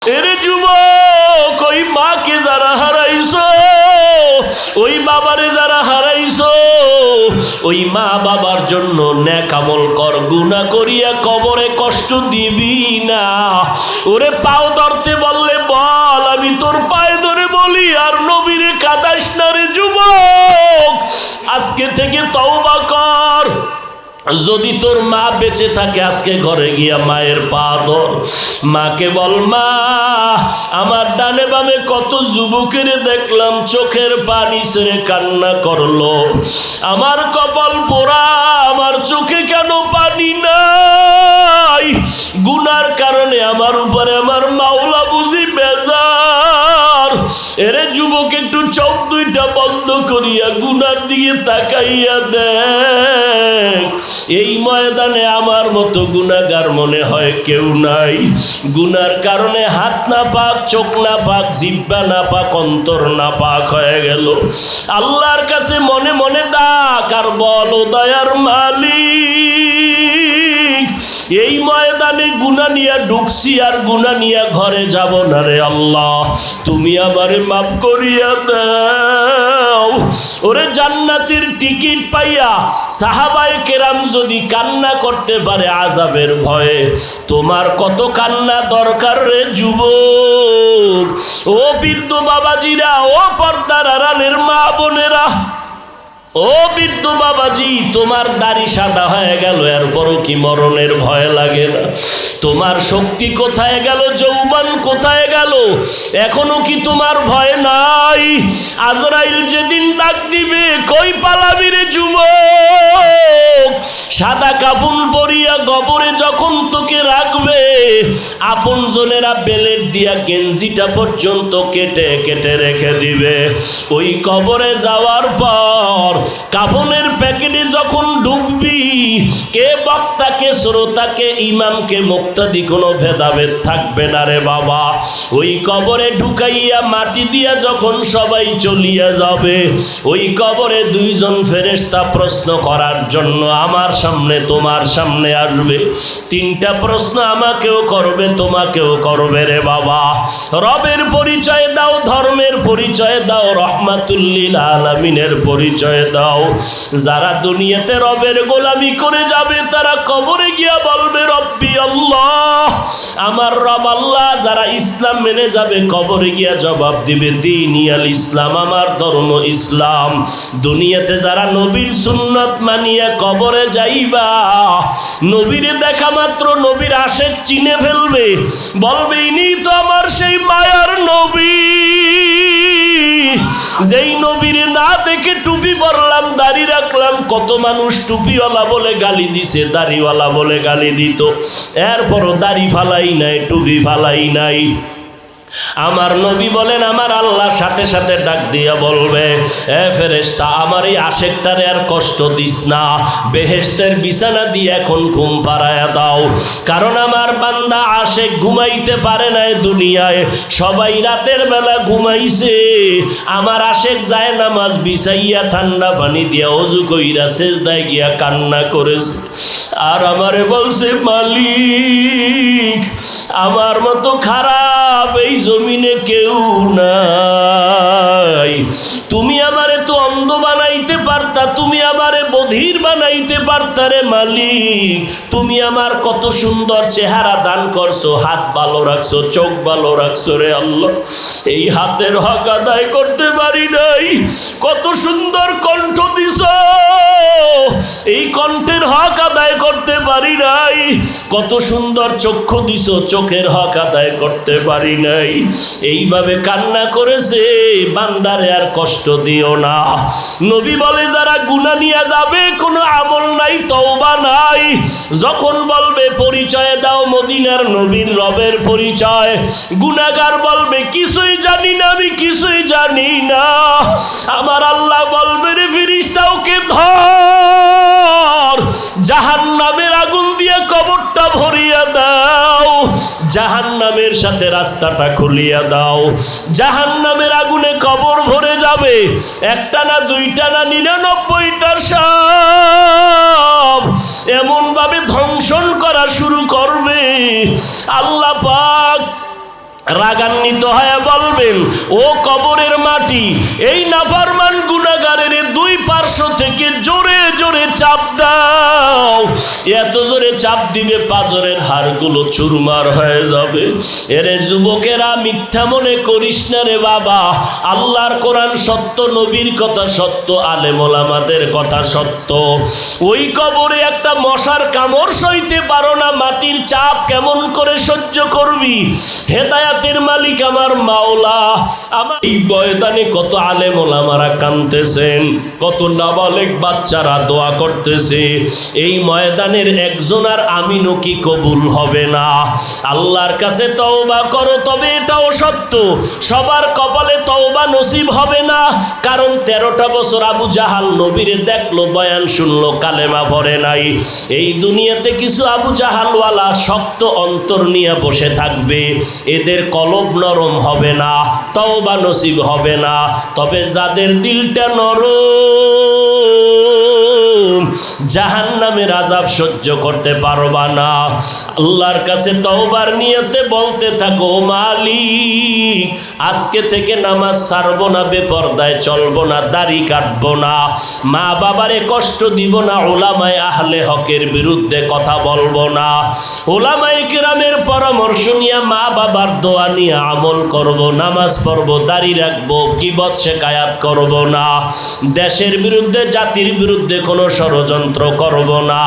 এরে যুবক, ওই মাকে যারা হারাইছো, ওই বাবারে যারা হারাইছো, ওই মা বাবার জন্য নেক আমল কর, গুনাহ করিয়া কবরে কষ্ট দিবি না। ওরে পাও ধরতে বললে বল, আমি তোর পায়ে ধরে বলি, আর নবীরে কাঁদাস না রে যুবক। আজকে থেকে তওবা কর। যদি তোর মা বেঁচে থাকে আজকে ঘরে গিয়া মায়ের পা ধর, মাকে বল, মা আমার ডানে বামে কত যুবকের দেখলাম চোখের পানি ছেড়ে কান্না করলো, আমার কপাল পোড়া, আমার চোখে কেন পানি নাই? গুনার কারণে আমার উপরে আমার মাওলা বুঝি বেজার। এরে যুবক, একটু চোখ দুইটা বন্ধ করিয়া গুনার দিকে তাকাইয়া দেখ। এই ময়দানে আমার মতো গুনাহগার মনে হয় কেউ নাই। গুনার কারণে হাত না পাক, চোখ না পাক, জিহ্বা না পাক, অন্তর না পাক হয়ে গেল। আল্লাহর কাছে মনে মনে ডাক আর বল, দয়ার মালিক, এই ময়দানে গুনাহ নিয়ে ঢুকছি আর গুনাহ নিয়ে ঘরে যাব না রে আল্লাহ, তুমি আমারে মাফ করিয়া দাও। ওরে জান্নাতের টিকিট পাইয়া সাহাবায়ে কেরাম যদি কান্না করতে পারে আযাবের ভয়ে, তোমার কত কান্না দরকার রে যুবক। ও বৃদ্ধ বাবাজিরা, ও পর্দার আড়ালের মা বোনেরা, ও বৃদ্ধ বাবাজি, তোমার দাড়ি সাদা হয়ে গেল, এরপরও কি মরণের ভয় লাগে না? তোমার শক্তি কোথায় গেল? যৌবন কোথায় গেল? এখনো কি তোমার ভয় নাই? আজরাইল যেদিন ডাক দিবে, কই পালাবি রে যুবক? সাদা কাফন পরিয়া কবরে যখন তোকে রাখবে, আপনজনেরা বেলেট দিয়া গেঞ্জিটা পর্যন্ত কেটে কেটে রেখে দিবে। ওই কবরে যাওয়ার পর কাফনের প্যাকেটে যখন ঢুকবি, কে বক্তা, কে শ্রোতা, কে ইমামকে মুক্তাদি, কোনো ভেদাভেদ থাকবে না রে বাবা। ওই কবরে ঢুকাইয়া মাটি দিয়া যখন সবাই চলিয়া যাবে, ওই কবরে দুইজন ফেরেশতা প্রশ্ন করার জন্য আমার সামনে তোমার সামনে আসবে। তিনটা প্রশ্ন আমাকেও করবে, তোমাকেও করবে রে বাবা। রবের পরিচয় দাও, ধর্মের পরিচয় দাও, রহমাতুল লিল আলামিনের পরিচয় দাও। যারা দুনিয়াতে রবের গোলামি করে যাবে, তারা কবরে গিয়া বলবে রব্বি আল্লাহ, আমার রব আল্লাহ। যারা ইসলাম মেনে যাবে, কবরে গিয়া জবাব দিবে দীনি আল ইসলাম, আমার ধর্ম ইসলাম। দুনিয়াতে যারা নবীর সুন্নত মানিয়া কবরে যাইবা, নবীরে দেখা মাত্র নবীর আশেক চিনে ফেলবে, বলবে ইনি তো আমার সেই মায়ার নবী, যেই নবীরে না দেখে টুপি পরলাম, দাড়ি রাখলাম। কত মানুষ টুপিওয়ালা বলে গালি দিছে, দাড়িওয়ালা বলে গালি দিত, এরপরও দাড়ি ফালাই নাই, টুপি ফালাই নাই। আমার নবী বলেন, আমার আল্লাহ সাথে সাথে ডাক দিয়া বলবে, এ ফেরেশতা, আমার এই আশেকটারে আর কষ্ট দিস না, বেহেশতের বিছানা দিয়ে এখন ঘুম পাড়ায়া দাও। কারণ আমার বান্দা আশেক ঘুমাইতে পারে নাই দুনিয়ায়, সবাই রাতের বেলা ঘুমাইছে। আমার আশেক যায় নামাজ বিছাইয়া ঠান্ডা পানি দিয়া ওযু কইরা সেজদায় গিয়া কান্না করেছে, আর আমারে বলছে, মালিক, আমার মতো খারাপ এই জমিনে কেউ নাই। তুমি আমারে তো অন্ধ বানাইতে পারতা, তুমি আমারে বধির বানাইতে পারতা রে মালিক। তুমি আমার কত সুন্দর চেহারা দান করছো, হাত ভালো রাখছো, চোখ ভালো রাখছো রে আল্লাহ, এই হাতের হক আদায় করতে পারি নাই। কত সুন্দর কণ্ঠ দিছো, এই কণ্ঠের হক আদায় করতে পারি নাই। কত সুন্দর চক্ষু দিছো, চোখের হক আদায় করতে পারি নাই। এইভাবে কান্না করেছে, বান্দারে আর কষ্ট দিও না। নবী বলে, যারা গুনাহ নিয়ে যাবে, কোনো আমল নাই, তওবা নাই, যখন বলবে পরিচয় দাও মদিনার নবীর রবের পরিচয়, গুনাহগার বলবে কিছুই জানি না, আমি কিছুই জানি না। আমার আল্লাহ বলবে, রে ফেরেশতা, ওকে ধর, জাহান্নামের আগুন দিয়ে কবরটা ভরিয়া দাও, জাহান্নামের সাথে রাস্তাটা খুলিয়া দাও। জাহান্নামের আগুনে কবর ভরে যাবে, একটা না, দুইটা না, 99টা সাপ এমন ভাবে ধ্বংসন করা শুরু করবে, আল্লাহ পাক রাগান্বিত হয়ে বলবেন, ও কবরের মাটি, এই নাফরমান গুনাহগারের দুই পার্শ্ব থেকে জোরে জোরে চাপ দাও। এত জোরে চাপ দিবে পাঁজরের হাড়গুলো চুরমার হয়ে যাবে। এরে যুবকেরা, মিথ্যা মনে করিস না রে বাবা। আল্লাহর কোরআন সত্য, নবীর কথা সত্য, আলেম ওলামাদের কথা সত্য। ওই কবরে একটা মশার কামড় সইতে পারো না, মাটির চাপ কেমন করে সহ্য করবি? হেদায়াতের মালিক আমার মাওলা। আমার এই ময়দানে কত আলেম ওলামারা কাঁদতেছেন, কত নাবালেগ বাচ্চারা দোয়া করতেছে। এই ময়দানের একজন আর আমিনও কি কবুল হবে না? আল্লাহর কাছে তওবা করো, তবে এটাও সত্য সবার কপালে তওবা নসিব হবে না। কারণ 13টা বছর আবু জাহাল নবীরে দেখলো, বয়ান শুনলো, কালেমা পড়ে নাই। এই দুনিয়াতে কিছু আবু জাহালওয়ালা শক্ত অন্তর নিয়ে বসে থাকবে, এদের কলব নরম হবে না, তওবা নসিব হবে না। তবে যাদের দিলটা নরম, জাহান্নামের আযাব সহ্য করতে পারবা না, আল্লাহর কাছে তওবার নিয়তে বলতে থাকো, মালিক আজকে থেকে নামাজ ছাড়বো না, বেপরদায় চলবো না, দাড়ি কাটবো না, মা বাবারে কষ্ট দিব না, উলামায়ে আহলে হকের বিরুদ্ধে কথা বলবো না, উলামায়ে কিরামের পরামর্শ নিয়ে মা বাবার দোয়া নিয়ে আমল করব, নামাজ পড়বো, দাড়ি রাখবো, গীবত শিকায়াত করব না, দেশের বিরুদ্ধে জাতির বিরুদ্ধে কোনো ষড়যন্ত্র করব না।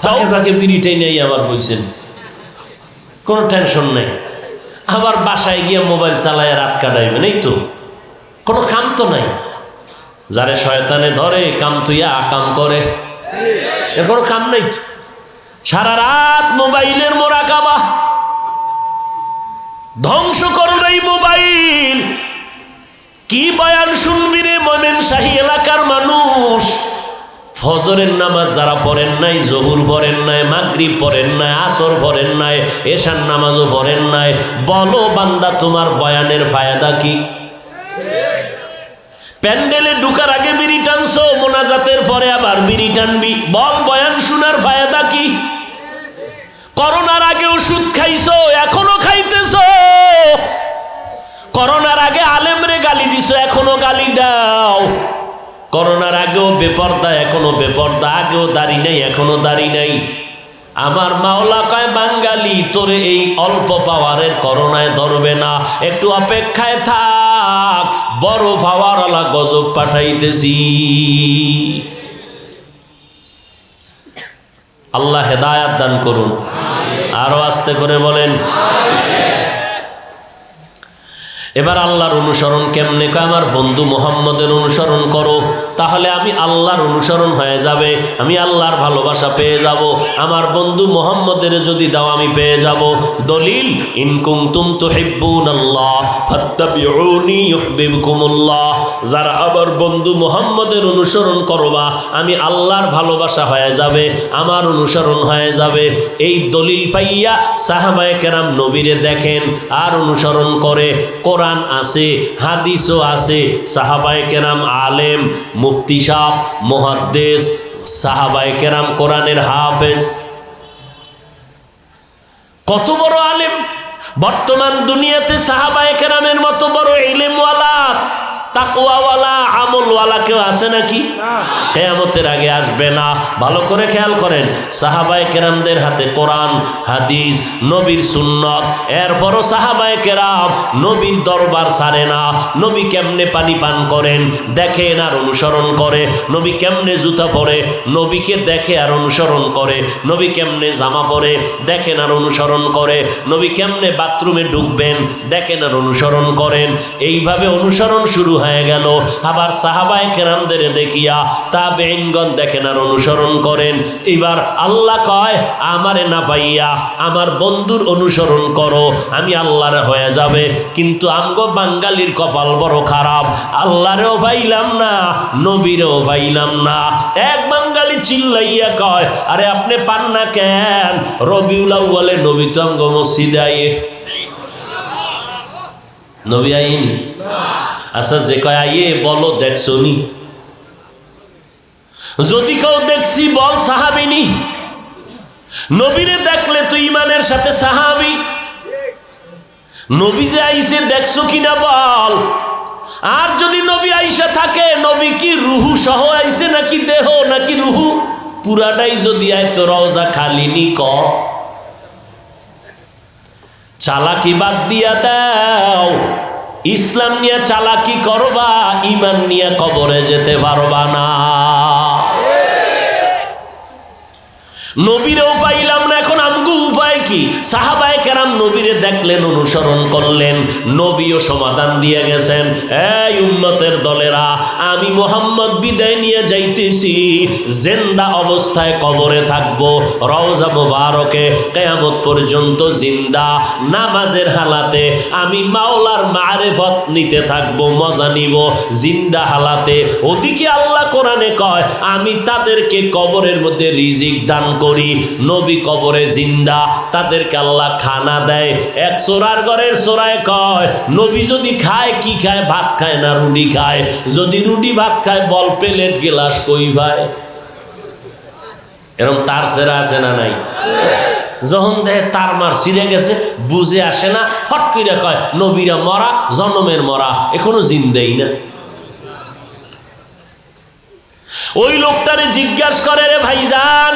তাও ফাঁকে বিড়িটাই নেই আমার, বলছেন কোনো টেনশন নেই। আবার বাসায় গিয়ে মোবাইল চালায় রাত কাটাইবেন, এই তো, কোনো কাম তো নাই। যারে শয়তানে ধরে কাম তুইয়া কাম করে, এর কোনো কাম নেই। সারা রাত মোবাইলের মোরাকাবা, ধ্বংস করলেই মোবাইল। কি বয়ান শুনবি রে ময়মনসিংহ এলাকার মানুষ? ফজরের নামাজ যারা পড়েন নাই, জহুর পড়েন নাই, মাগরিব পড়েন নাই, আসর পড়েন নাই, এশার নামাজও পড়েন নাই, বলো বান্দা তোমার বয়ানের ফায়দা কি? প্যান্ডেলে ঢুকার আগে বিড়ি টানছো, মোনাজাতের পরে আবার বিড়ি টানবি, বল বয়ান শোনার ফায়দা কি? করোনার আগে ওষুধ খাইছো, এখনো খাইতেছো। করোনার আগে আলেমরে গালি দিছো, এখনো গালি দাও। করোনার আগেও বেপর্দা, এখনো বেপর্দা, আগেও দাড়ি নাই, এখনো দাড়ি নাই। আমার মাওলা কয়, বাঙালি তোরে এই অল্প পাওয়ারের করোনায় ধরবে না, একটু অপেক্ষায় থাক, বড় পাওয়ারওয়ালা গজব পাঠাইতেছি। আল্লাহ হেদায়াত দান করুন। আরো আস্তে করে বলেন। এবার আল্লাহর অনুসরণ কেমনে? আমার বন্ধু মুহাম্মদের অনুসরণ করো, তাহলে আমি আল্লাহর অনুসরণ হয়ে যাবে, আমি আল্লাহর ভালোবাসা পেয়ে যাব। আমার বন্ধু মুহাম্মদের যদি দাও আমি পেয়ে যাব। দলিল, ইন কুনতুম তুহিব্বুনাল্লাহ ফাত্তাবিউনি ইউহিব্বুকুমুল্লাহ। যারা আমার বন্ধু মুহাম্মদের অনুসরণ করবা, আমি আল্লাহর ভালোবাসা হয়ে যাবে, আমার অনুসরণ হয়ে যাবে। এই দলিল পাইয়া সাহাবায়ে কেরাম নবীরে দেখেন আর অনুসরণ করে। কোরআন আছে, হাদিসও আছে, সাহাবায়ে কেরাম আলেম, মুফতি সাহেব, মুহাদ্দিস, সাহাবায়ে কেরাম কোরআনের হাফেজ, কত বড় আলেম। বর্তমান দুনিয়াতে সাহাবায়ে কেরামের মতো বড় ইলমওয়ালা, তাকওয়াওয়ালা, আমলওয়ালা কেউ আছে নাকি? কিয়ামতের আগে আসবে না। ভালো করে খেয়াল করেন, সাহাবায়ে কেরামদের হাতে কোরআন, হাদিস, নবীর সুন্নত, এরপরও সাহাবায়ে কেরাম নবীর দরবার ছাড়ে না। নবী কেমনে পানি পান করেন দেখেন আর অনুসরণ করে, নবী কেমনে জুতা পরে নবীকে দেখে আর অনুসরণ করে, নবী কেমনে জামা পরে দেখেন আর অনুসরণ করে, নবী কেমনে বাথরুমে ঢুকবেন দেখেন আর অনুসরণ করেন। এইভাবে অনুসরণ শুরু হয়ে গেল। আবার সাহাবায়ে কেরামদের দেখিয়া তাবেঈনগণ দেখেন আর অনুসরণ করেন। এবার আল্লাহ কয়, আমারে না পাইয়া আমার বন্ধুর অনুসরণ করো, আমি আল্লাহরে হয়ে যাবে। কিন্তু আমগো বাঙালির কপাল বড় খারাপ, আল্লাহরেও পাইলাম না, নবীরেও পাইলাম না। এক বাঙালি চিল্লাইয়া কয়, আরে আপনি পান না কেন? রবিউল আউয়ালে নবী তো আমগো মসজিদে আইয়ে, নবী আইনি। আচ্ছা, যে কয় আইয়ে বলো দেখছো নি? যদি কেউ দেখছি বল সাহাবিনি। নবীরে দেখলে তো ইমানের সাথে সাহাবি। নবী যে আইছে দেখছো কিনা বল। আর যদি নবী আইসা থাকে, নবী কি রুহু সহ আইছে নাকি দেহ নাকি রুহু? পুরাটাই যদি আয় তো রওজা খালি নি ক। চালাকি বাদ দিয়া দাও, ইসলাম নিয়ে চালাকি করবা, ইমান নিয়ে কবরে যেতে পারবা না। নবীরেও পাইলাম না, এখন আমগো উপায় কি? সাহাবায়ে কেরাম নবীরে দেখলেন, অনুসরণ করলেন, নবীও সমাধান দিয়ে গেছেন, এই উম্মতের দলেরা, আমি মুহাম্মদ বিদায় নিয়ে যাইতেছি, জিন্দা অবস্থায় কবরে থাকবো, রওজা মুবারকে কিয়ামত পর্যন্ত জিন্দা, নামাজের হালাতে আমি মাওলার মারিফত নিতে থাকবো, মজা নিব জিন্দা হালাতে। ওদিকে আল্লাহ কোরআনে কয় আমি তাদেরকে কবরের মধ্যে রিজিক দান করি। নবী কবরে জিন্দা, তাদেরকে আল্লাহ খানা দেয়। এক চোরার ঘরের চোরায় কয় নবী যদি খায় কি খায়? ভাত খায় না রুটি খায়? যদি রুটি ভাত খায় বল প্লেট গিলাস কই ভাই? এরকম তার সেরা আছে না নাই? যখন দেখে তার মার ছিঁড়ে গেছে, বুঝে আসে না, ফট করে কয় নবীরা মরা, জনমের মরা, এখনো জিন্দেই না। ওই লোকটারে জিজ্ঞাসা করে, রে ভাইজান,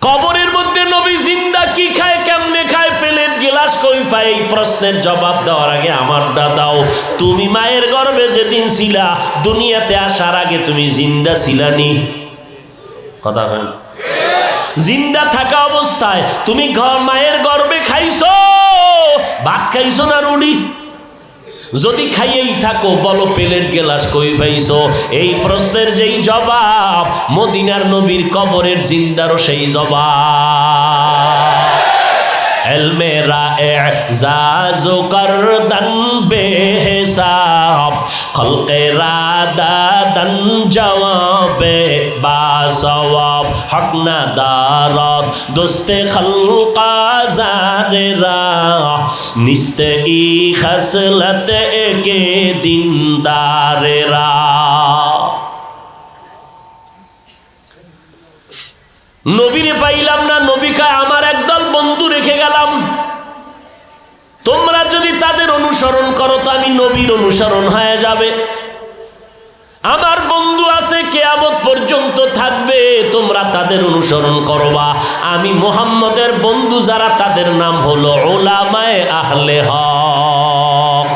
কবরের মধ্যে নবী জিন্দা কি খায়, কেমনে খায়, প্লেট গিলাস কই পায়? এই প্রশ্নের জবাব দেওয়ার আগে আমারটা দাও। তুমি মায়ের গর্ভে যেদিন ছিলা, দুনিয়াতে আসার আগে তুমি জিন্দা ছিলানি? কথা বল। জিন্দা থাকা অবস্থায় তুমি মায়ের গর্ভে খাইছো, ভাত খাইছো না রুটি? যদি খাইয়েই থাকো বলো প্লেট গেলাস কই পাইছো? এই প্রশ্নের যেই জবাব, মদিনার নবীর কবরের জিন্দারও সেই জবাব। এলমে রা'এজাজু করদান বেহিসাব, খলকে রাদাদান জওয়াবে বাসওয়াব, হক না দারদ দোস্তে খলকা জারেরা, নিস্তে ই খসলত একে দিনদারেরা। নবীরে পাইলাম না, নবী কয় আমার একদল বন্ধু রেখে গেলাম, তোমরা যদি তাদের অনুসরণ করো তো আমি নবীর অনুসরণ হয়ে যাবে। আমার বন্ধু আছে, কিয়ামত পর্যন্ত থাকবে, তোমরা তাদের অনুসরণ করবা। আমি মুহাম্মদের বন্ধু যারা, তাদের নাম হলো উলামায়ে আহলে হক।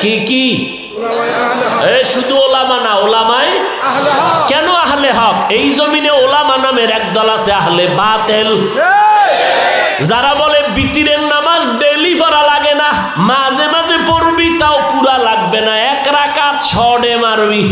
কি কি? শুধু ওলামা না, ওলামায়ে আহলে হক। কেন আহলে হক? এই জমিনে ওলামা নামের একদল আছে আহলে বাতিল, যারা বলে বিতিরের নামাজ ডেইলি পড়া লাগে না, মাঝে মাঝে পড়বি তাও পুরা লাগবে না, এক রাকাত শর্টে মারবি।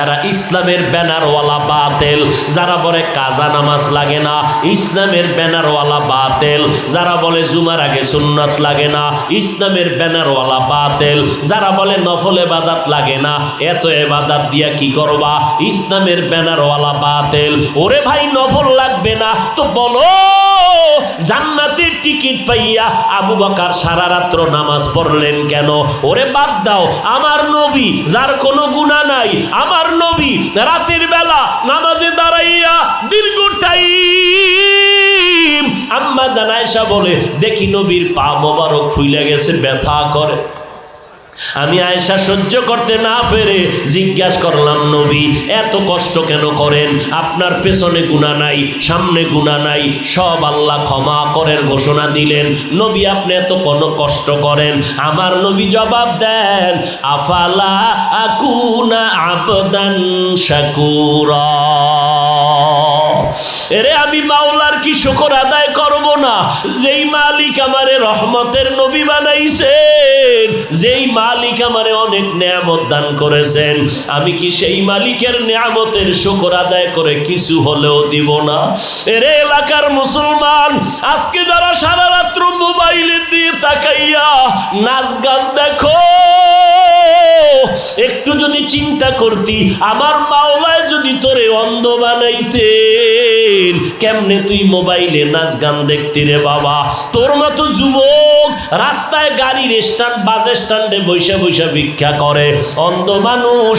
এরা ইসলামের ব্যানারওয়ালা বাতিল। যারা বলে কাজা নামাজ লাগে না, ইসলামের ব্যানারওয়ালা বাতিল। যারা বলে জুমার আগে সুন্নাত লাগে না, ইসলামের ব্যানারওয়ালা বাতিল। যারা বলে নফল ইবাদত লাগে না, এত ইবাদত দিয়া কি করবা, ইসলামের ব্যানারওয়ালা বাতিল। ওরে ভাই নফল লাগবে না তো বলো জান্নাতের টিকিট পাইয়া আবু বকর সারা রাত্র নামাজ পড়লেন কেন? ওরে বাদ দাও, আমার নবী যার কোনো গুনাহ নাই, আমার নবী রাতের বেলা নামাজে দাঁড়াইয়া দীর্ঘ টাইম, আম্মা জান আয়েশা বলে দেখি নবীর পা মোবারক ফুলে গেছে, ব্যথা করে। আমি আয়েশা সহ্য করতে না পেরে জিজ্ঞাসা করলাম, নবী এত কষ্ট কেন করেন? আপনার পেছনে গুনাহ নাই, সামনে গুনাহ নাই, সব আল্লাহ ক্ষমা করার ঘোষণা দিলেন, নবী আপনি এত কোন কষ্ট করেন? আমার নবী জবাব দেন, আফালা আকুনা আবদান শাকুরা। এরে আমি মাওলার কি শুকর আদায় করব না? যেই মালিক আমারে রহমতের নবী বানাইছেন, যেই মালিক আমারে অনেক নেয়ামত দান করেছেন, আমি কি সেই মালিকের নেয়ামতের শুকর আদায় করে কিছু হলেও দিব না? এরে এলাকার মুসলমান, আজকে যারা সারা রাত্র মোবাইলের দিয়ে তাকাইয়া নাচ গান দেখো, একটু যদি চিন্তা করতি আমার মাওলায় যদি তোরে অন্ধ বানাইতেন, কেমনে তুই মোবাইলে নাচ গান দেখতি রে বাবা? তোর মতো যুবক রাস্তায় গাড়ির স্ট্যান্ড বাস স্ট্যান্ডে বসে বসে ভিক্ষা করে। অন্ধ মানুষ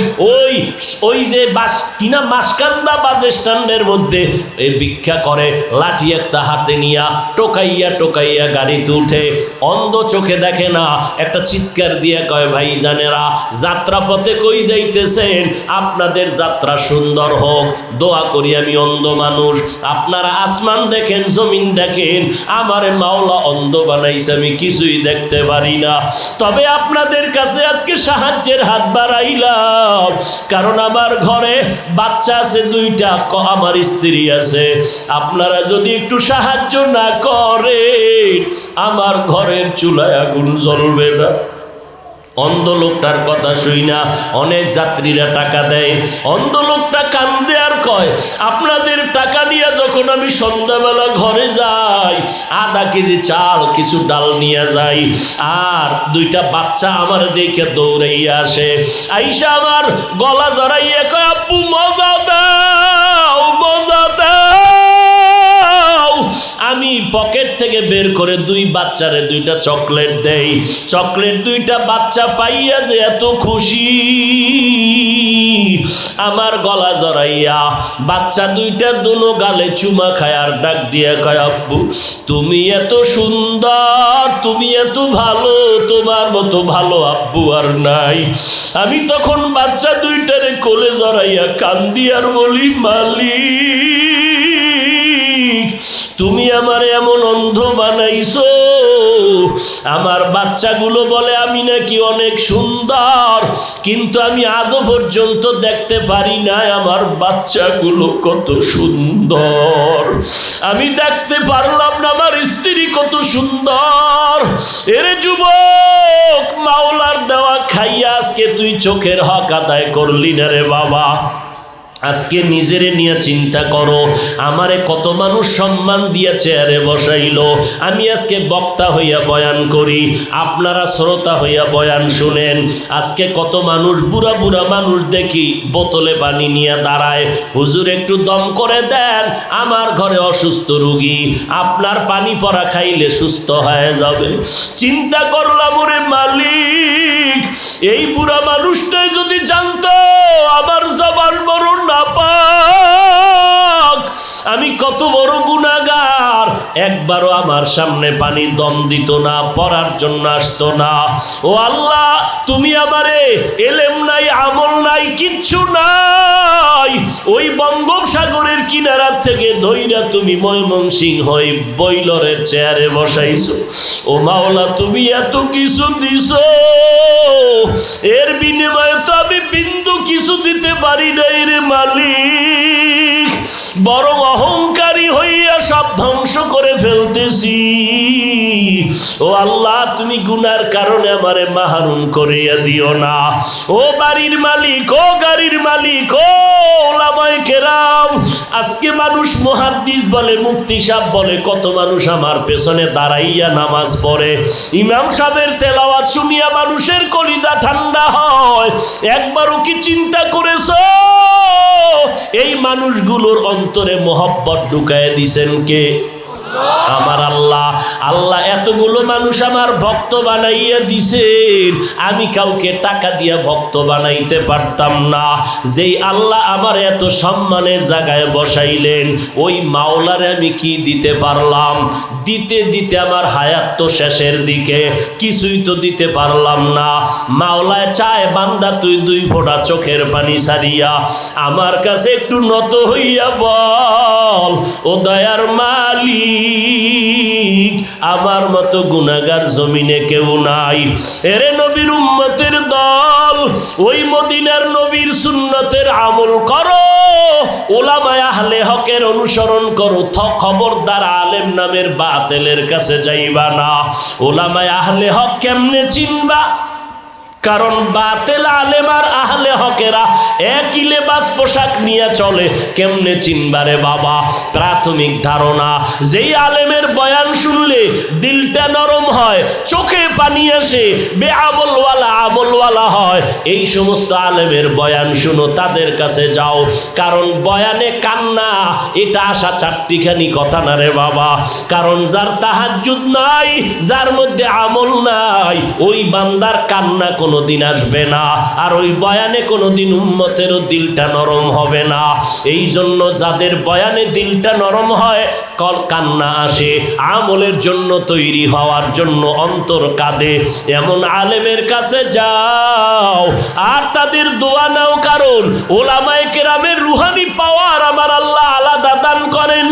ওই যে বাস কিনা মাসকান্দা বাস স্ট্যান্ডের মধ্যে এই ভিক্ষা করে, লাঠি একটা হাতে নিয়া টোকাইয়া টোকাইয়া গাড়িতে উঠে। অন্ধ চোখে দেখে না, একটা চিৎকার দিয়ে কয়, ভাই জানেরা যাত্রা পথে কই যাইতেছেন? আপনাদের যাত্রা সুন্দর হোক, দোয়া করি। আমি অন্ধ মানুষ, আপনারা আসমান দেখেন, জমিন দেখেন, আমার মাওলা অন্ধ বানাইছে, আমি কিছুই দেখতে পারি না। তবে আপনাদের কাছে আজকে সাহায্যের হাত বাড়াইলাম, কারণ আমার ঘরে বাচ্চা আছে দুইটা, আমার স্ত্রী আছে। আপনারা যদি একটু সাহায্য না করেন আমার ঘরের চুলায় আগুন জ্বলবে না। অন্ধ লোকটার কথা শুই না অনেক যাত্রীরা টাকা দেয়। অন্ধ লোকটা কান্দে আর কয়, আপনাদের টাকা নিয়ে যখন আমি সন্ধ্যাবেলা ঘরে যাই, আধা কেজি চাল কিছু ডাল নিয়ে যাই, আর দুইটা বাচ্চা আমার দেখে দৌড়াইয়া আসে, আইসা আমার গলা জড়াইয়া কয়, আব্বু মজা দাও, মজা দাও। আমি পকেট থেকে বের করে দুই বাচ্চারে দুইটা চকলেট দেই। চকলেট দুইটা বাচ্চা পাইয়া যে এত খুশি, আমার গলা জড়াইয়া বাচ্চা দুইটা দুনো গালে চুমা খায় আর ডাক দিয়ে কয়, আব্বু তুমি এত সুন্দর, তুমি এত ভালো, তোমার মতো ভালো আব্বু আর নাই। আমি তখন বাচ্চা দুইটারে কোলে জড়াইয়া কান্দি আর বলি, মালিক তুমি আমার এমন অন্ধ বানাইছো, আমার বাচ্চাগুলো বলে আমি নাকি অনেক সুন্দর, কিন্তু আমি আজও পর্যন্ত দেখতে পারি না আমার বাচ্চাগুলো কত সুন্দর। আমি দেখতে পারলাম না আমার স্ত্রী কত সুন্দর। এরে যুবক, মাওলার দেওয়া খাইয়া আজকে তুই চোখের হক আদায় করলি না রে বাবা। আজকে নিজেরে নিয়ে চিন্তা করো, আমারে কত মানুষ সম্মান দিয়ে চেয়ারে বসাইল, আমি আজকে বক্তা হইয়া বয়ান করি, আপনারা শ্রোতা হইয়া বয়ান শুনেন। আজকে কত মানুষ, বুড়া বুড়া মানুষ দেখি বোতলে পানি নিয়ে দাঁড়ায়, হুজুর একটু দম করে দেন, আমার ঘরে অসুস্থ রুগী, আপনার পানি পড়া খাইলে সুস্থ হয়ে যাবে। চিন্তা করলাম, ওরে মালিক এই বুড়া মানুষটাই যদি জানতো আমার জবান বড় নাপাক, আমি কত বড় গুনাহগার, একবারও আমার সামনে পানি দম দিত না, পড়ার জন্য আসতো না। ও আল্লাহ, তুমি আমারে এলেম নাই, আমল নাই, কিচ্ছু নাই, ওই বঙ্গোপসাগরের কিনারা থেকে ধইরা তুমি ময়মনসিংহ হয়ে বইলরের চেয়ারে বসাইছো। ও মাওলা, তুমি এত কিছু দিছো, এর বিনিময়ে তো আমি বিন্দু কিছু দিতে পারি নাই রে মালিক, বরং অহংকারী হইয়া সব ধ্বংস করে ফেলতেছি। ও আল্লাহ, তুমি গুনার কারণে আমারে মাহরুম করিয়া দিও না। ও বাড়ির মালিক, ও গাড়ির মালিক, ও ওলামায়ে কেরাম, আজকে মানুষ মুহাদ্দিস বলে, মুফতি সাহেব বলে, কত মানুষ আমার পেছনে দাঁড়াইয়া নামাজ পড়ে, ইমাম সাহেবের তেলাওয়াত শুনিয়া মানুষের কলিজা ঠান্ডা হয়। একবারও কি চিন্তা করেছো এই মানুষগুলোর অন্তরে মোহব্বত ঢুকায় দিছেন কে? আমার আল্লাহ। আল্লাহ এতগুলো মানুষ আমার ভক্ত বানাইয়া দিছেন, আমি কাউকে টাকা দিয়া ভক্ত বানাইতে পারতাম না। যেই আল্লাহ আমার এত সম্মানের জায়গায় বসাইলেন, ওই মাওলারে আমি কি দিতে পারলাম? দিতে দিতে আমার হায়াত তো শেষের দিকে, কিছুই তো দিতে পারলাম না। মাওলায় চায়, বান্দা তুই দুই ফোঁটা চোখের পানি ছাড়িয়া আমার কাছে একটু নত হইয়া বল, ও দয়ার মালিক, আমার মতো গুনাহগার জমিনে কেউ নাই। এরে নবীর উম্মতের দল, ওই মদিনার নবীর সুন্নতের আমল করো, ওলামায়ে আহলে হকের অনুসরণ করো, খবরদার আলেম নামের বাতিলের কাছে যাইবা না। ওলামায়ে আহলে হক কেমনে চিনবা? কারণ বাতিল আলেম আর আহলে হকেরা একই লেবাস পোশাক নিয়ে চলে, কেমনে চিনবারে বাবা? প্রাথমিক ধারণা, যেই আলেমের বয়ান শুনলে দিলটা নরম হয়, চোখে পানি আসে, বেআমলওয়ালা আমলওয়ালা হয়। এই সমস্ত আলেমের বয়ান শুনো, তাদের কাছে যাও। কারণ বয়ানে কান্না এটা আসা চারটিখানি কথা না রে বাবা। কারণ যার তাহাজ্জুদ নাই, যার মধ্যে আমল নাই, ওই বান্দার কান্না কোনোদিন আসবে না, আর ওই বয়ানে কোনোদিন উম্মতেরও দিলটা নরম হবে না। এই জন্য যাদের বয়ানে দিলটা নরম হয়, কান্না আসে, আমলের জন্য তৈরি হওয়ার জন্য অন্তর কাঁদে, এমন আলেমের কাছে যাও আর তাদের দোয়া নাও। কারণ ওলামায়ে কেরামের রুহানি পাওয়ার আমার আল্লাহ আলাদা দান করেন।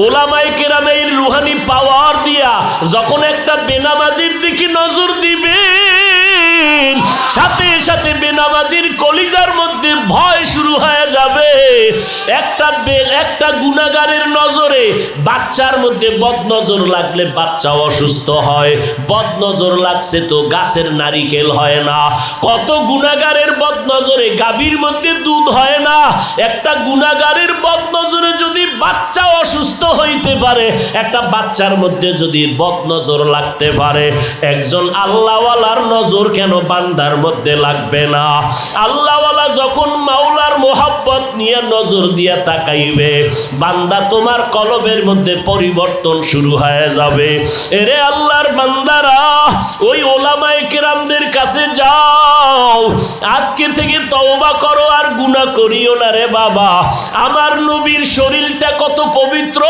ওলামায়ে কেরামের রুহানি পাওয়ার দিয়া যখন একটা বেনামাজির দিকে নজর দিবেন, সাথে সাথে বেনামাজির কলিজার মধ্যে ভয় শুরু হয়ে যাবে। একটা গুনাহগারের নজরে বাচ্চার মধ্যে বদনজর লাগলে বাচ্চা অসুস্থ হয়, বদনজর লাগছে তো গাছের নারিকেল হয় না। কত গুনাহগারের বদনজরে গাভীর মধ্যে দুধ হয় না। একটা গুনাহগারের বদনজরে যদি বাচ্চা অসুস্থ হইতে পারে, একটা বাচ্চার মধ্যে যদি বদনজর লাগতে পারে, একজন আল্লাহওয়ালার নজর কেন বান্দার মধ্যে লাগবে না? আল্লাহওয়ালা যখন মাওলার মোহাব্বত নিয়ে নজর দিয়ে তাকাইবে, বান্দা তোমার কলবের মধ্যে পরিবর্তন শুরু হয়ে যাবে। এরে আল্লাহর বান্দারা, ওই ওলামায়ে কেরামদের কাছে যাও, আজকে থেকে তওবা করো আর গুনাহ করিও না রে বাবা। আমার নবীর শরীরটা কত পবিত্র।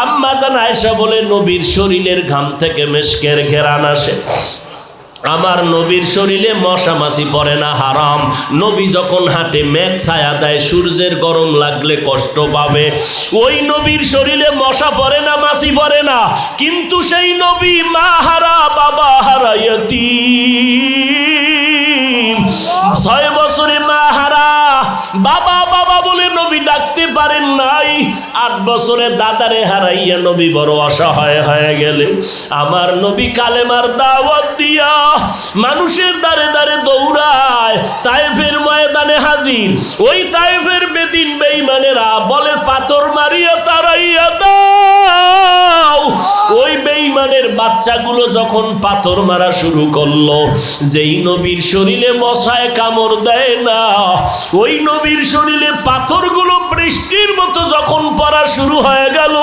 আম্মা জান আয়েশা বলে, নবীর শরীরের ঘাম থেকে মেশকের ঘেরান আসে। আমার নবীর শরীরে মশা মাছি পড়ে না, হারাম। নবী যখন হাঁটে মেঘ ছায়া দেয়, সূর্যের গরম লাগলে কষ্ট পাবে। ওই নবীর শরীরে মশা পড়ে না, মাছি পড়ে না, কিন্তু সেই নবী মা হারা বাবা হারা ইয়াতীম, 6 বছরে মা হারা, বাবা বাবা বলে নবী ডাকতে পারেন নাই। 8 বছরে দাদারে হারাইয়া নবী বড় অসহায় হয়ে গেলে, আমার নবী কালেমার দাওয়াত দিয়া মানুষের দ্বারে দ্বারে দৌড়ায়, তায়েফের ময়দানে হাজির। ওই তায়েফের বেদিন বেঈমানেরা বলে, পাথর মারিয়া তাড়াইয়া দাও। ওই বেঈমানের বাচ্চাগুলো যখন পাথর মারা শুরু করলো, যেই নবীর শরীরে মশায় কামড় দেয় না, ওই নবীর শরীরে পাথরগুলো বৃষ্টির মতো যখন পড়া শুরু হয়ে গেল,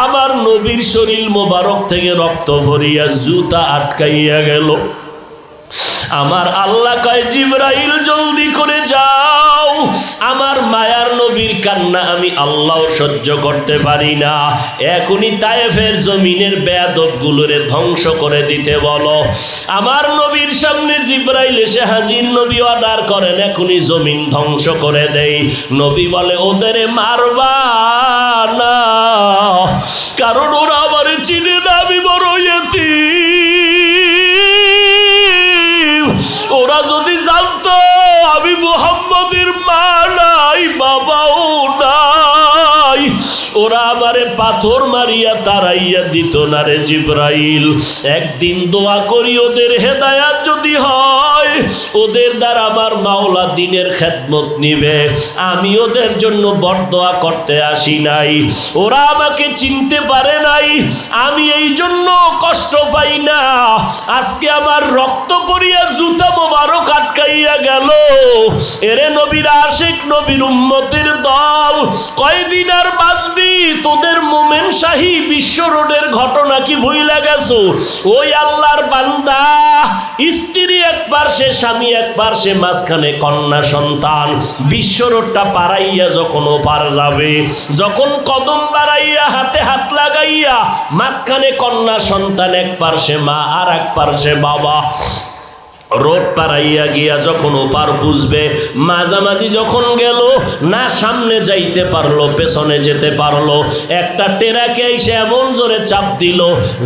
আমার নবীর শরীর মোবারক থেকে রক্ত ভরিয়া জুতা আটকাইয়া গেল। আমার আল্লাহ কয়, জিবরাইল জলদি করে যাও, আমার মায়ার নবীর কান্না আমি আল্লাহ সহ্য করতে পারি না, এখনই তায়েফের জমিনের বেয়াদবগুলোরে ধ্বংস করে দিতে বলো। আমার নবীর সামনে জিবরাইল এসে হাজির। নবী অর্ডার করেন, এখনই জমিন ধ্বংস করে দেই। নবী বলে, ওদের মারবা না, কারণ ওরা আমার চিনে না, আমি বড় ইয়াতীম। ওরা যদি জানতো আমি মুহাম্মদের মা নাই, বাবাও নাই, ওরা আমারে পাথর মারিয়া তাড়াইয়া দিত না রে জিবরাইল। একদিন দোয়া করি, ওদের হেদায়াত যদি হয়, ওদের দ্বারা আমার মাওলা দিনের খেদমত নিবে। আমি ওদের জন্য বরদোয়া করতে আসি নাই, ওরা আমাকে চিনতে পারে নাই, আমি এই জন্য কষ্ট পাই না। আজকে আমার রক্ত পড়িয়া জুতা মোবারক আটকাইয়া গেল। এরে নবীর আশিক, নবীর উম্মতের দল, কয়দিন আর বাঁচবি? তোদের মোমেন শাহী বিশ্ব রোডের ঘটনা কি ভুইলা গেছো? ওই আল্লাহর বান্দা, স্ত্রী এক পার্শ্বে, স্বামী এক পার্শ্বে, মাঝখানে কন্যা সন্তান। বিশ্ব রোডটা পারাইয়া যখন ওপার যাবে, যখন কদম বাড়াইয়া হাতে হাত লাগাইয়া, মাঝখানে কন্যা সন্তান, এক পার্শ্বে মা আর এক পার্শ্বে বাবা। রোড পারাইয়া গিয়া যখন ওপার বুঝবে, মাঝামাঝি যখন গেল, না সামনে যাইতে পারলো, পেছনে যেতে পারলো, একটা টেরাকে এসে এমন জোরে চাপ দিল,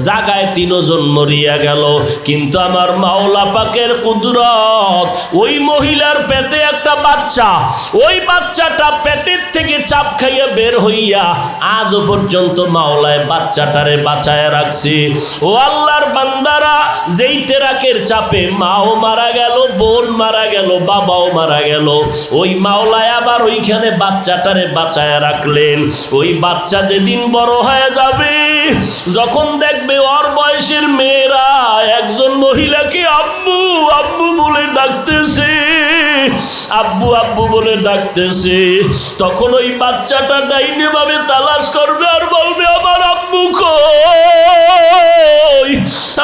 জাগায় 3 জন মরিয়া গেল। কিন্তু আমার মাওলা পাকের কুদরত, ওই মহিলার পেটে একটা বাচ্চা, ওই বাচ্চাটা পেটের থেকে চাপ খাইয়া বের হইয়া আজও পর্যন্ত মাওলায় বাচ্চাটারে বাঁচায় রাখছি। ও আল্লাহর বান্দারা, যেই টেরাকের চাপে মাও মারা গেল, বোন মারা গেল, বাবাও মারা গেল, ওই মাওলায় আবার ওইখানে বাচ্চাটারে বাঁচায় রাখলেন। ওই বাচ্চা যেদিন বড় হয়ে যাবে, যখন দেখবে ওর বয়সের মেয়েরা একজন মহিলাকে আব্বু আব্বু বলে ডাকতেছে, আব্বু আব্বু বলে ডাকতেছে, তখন ওই বাচ্চাটা ডাইনে ভাবে তালাশ করবে আর বলবে আমার আব্বু কই,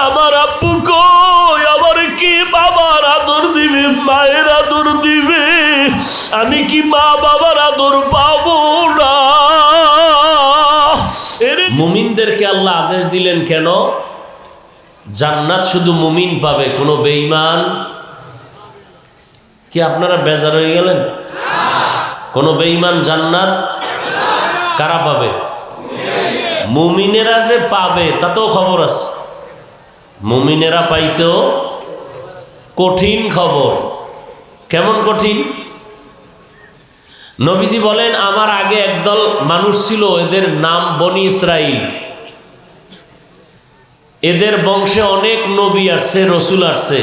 আমার আব্বু কই, আমার কি বাবার আদর দিবে, মায়ের আদর দিবে, আমি কি মা বাবার আদর পাবো না? মুমিনদেরকে আল্লাহ আদেশ দিলেন কেন? জান্নাত শুধু মুমিন পাবে, কোনো বেঈমান কি আপনারা বেজার হয়ে গেলেন? কোন বেঈমান জান্নাত কারা পাবে? মুমিনেরা যে পাবে তাতেও খবর আছে, মুমিনেরা পাইতেও কঠিন খবর। কেমন কঠিন? নবীজি বলেন আমার আগে একদল মানুষ ছিল, এদের নাম বনি ইসরাইল, এদের বংশে অনেক নবী আসছে, রসুল আসছে,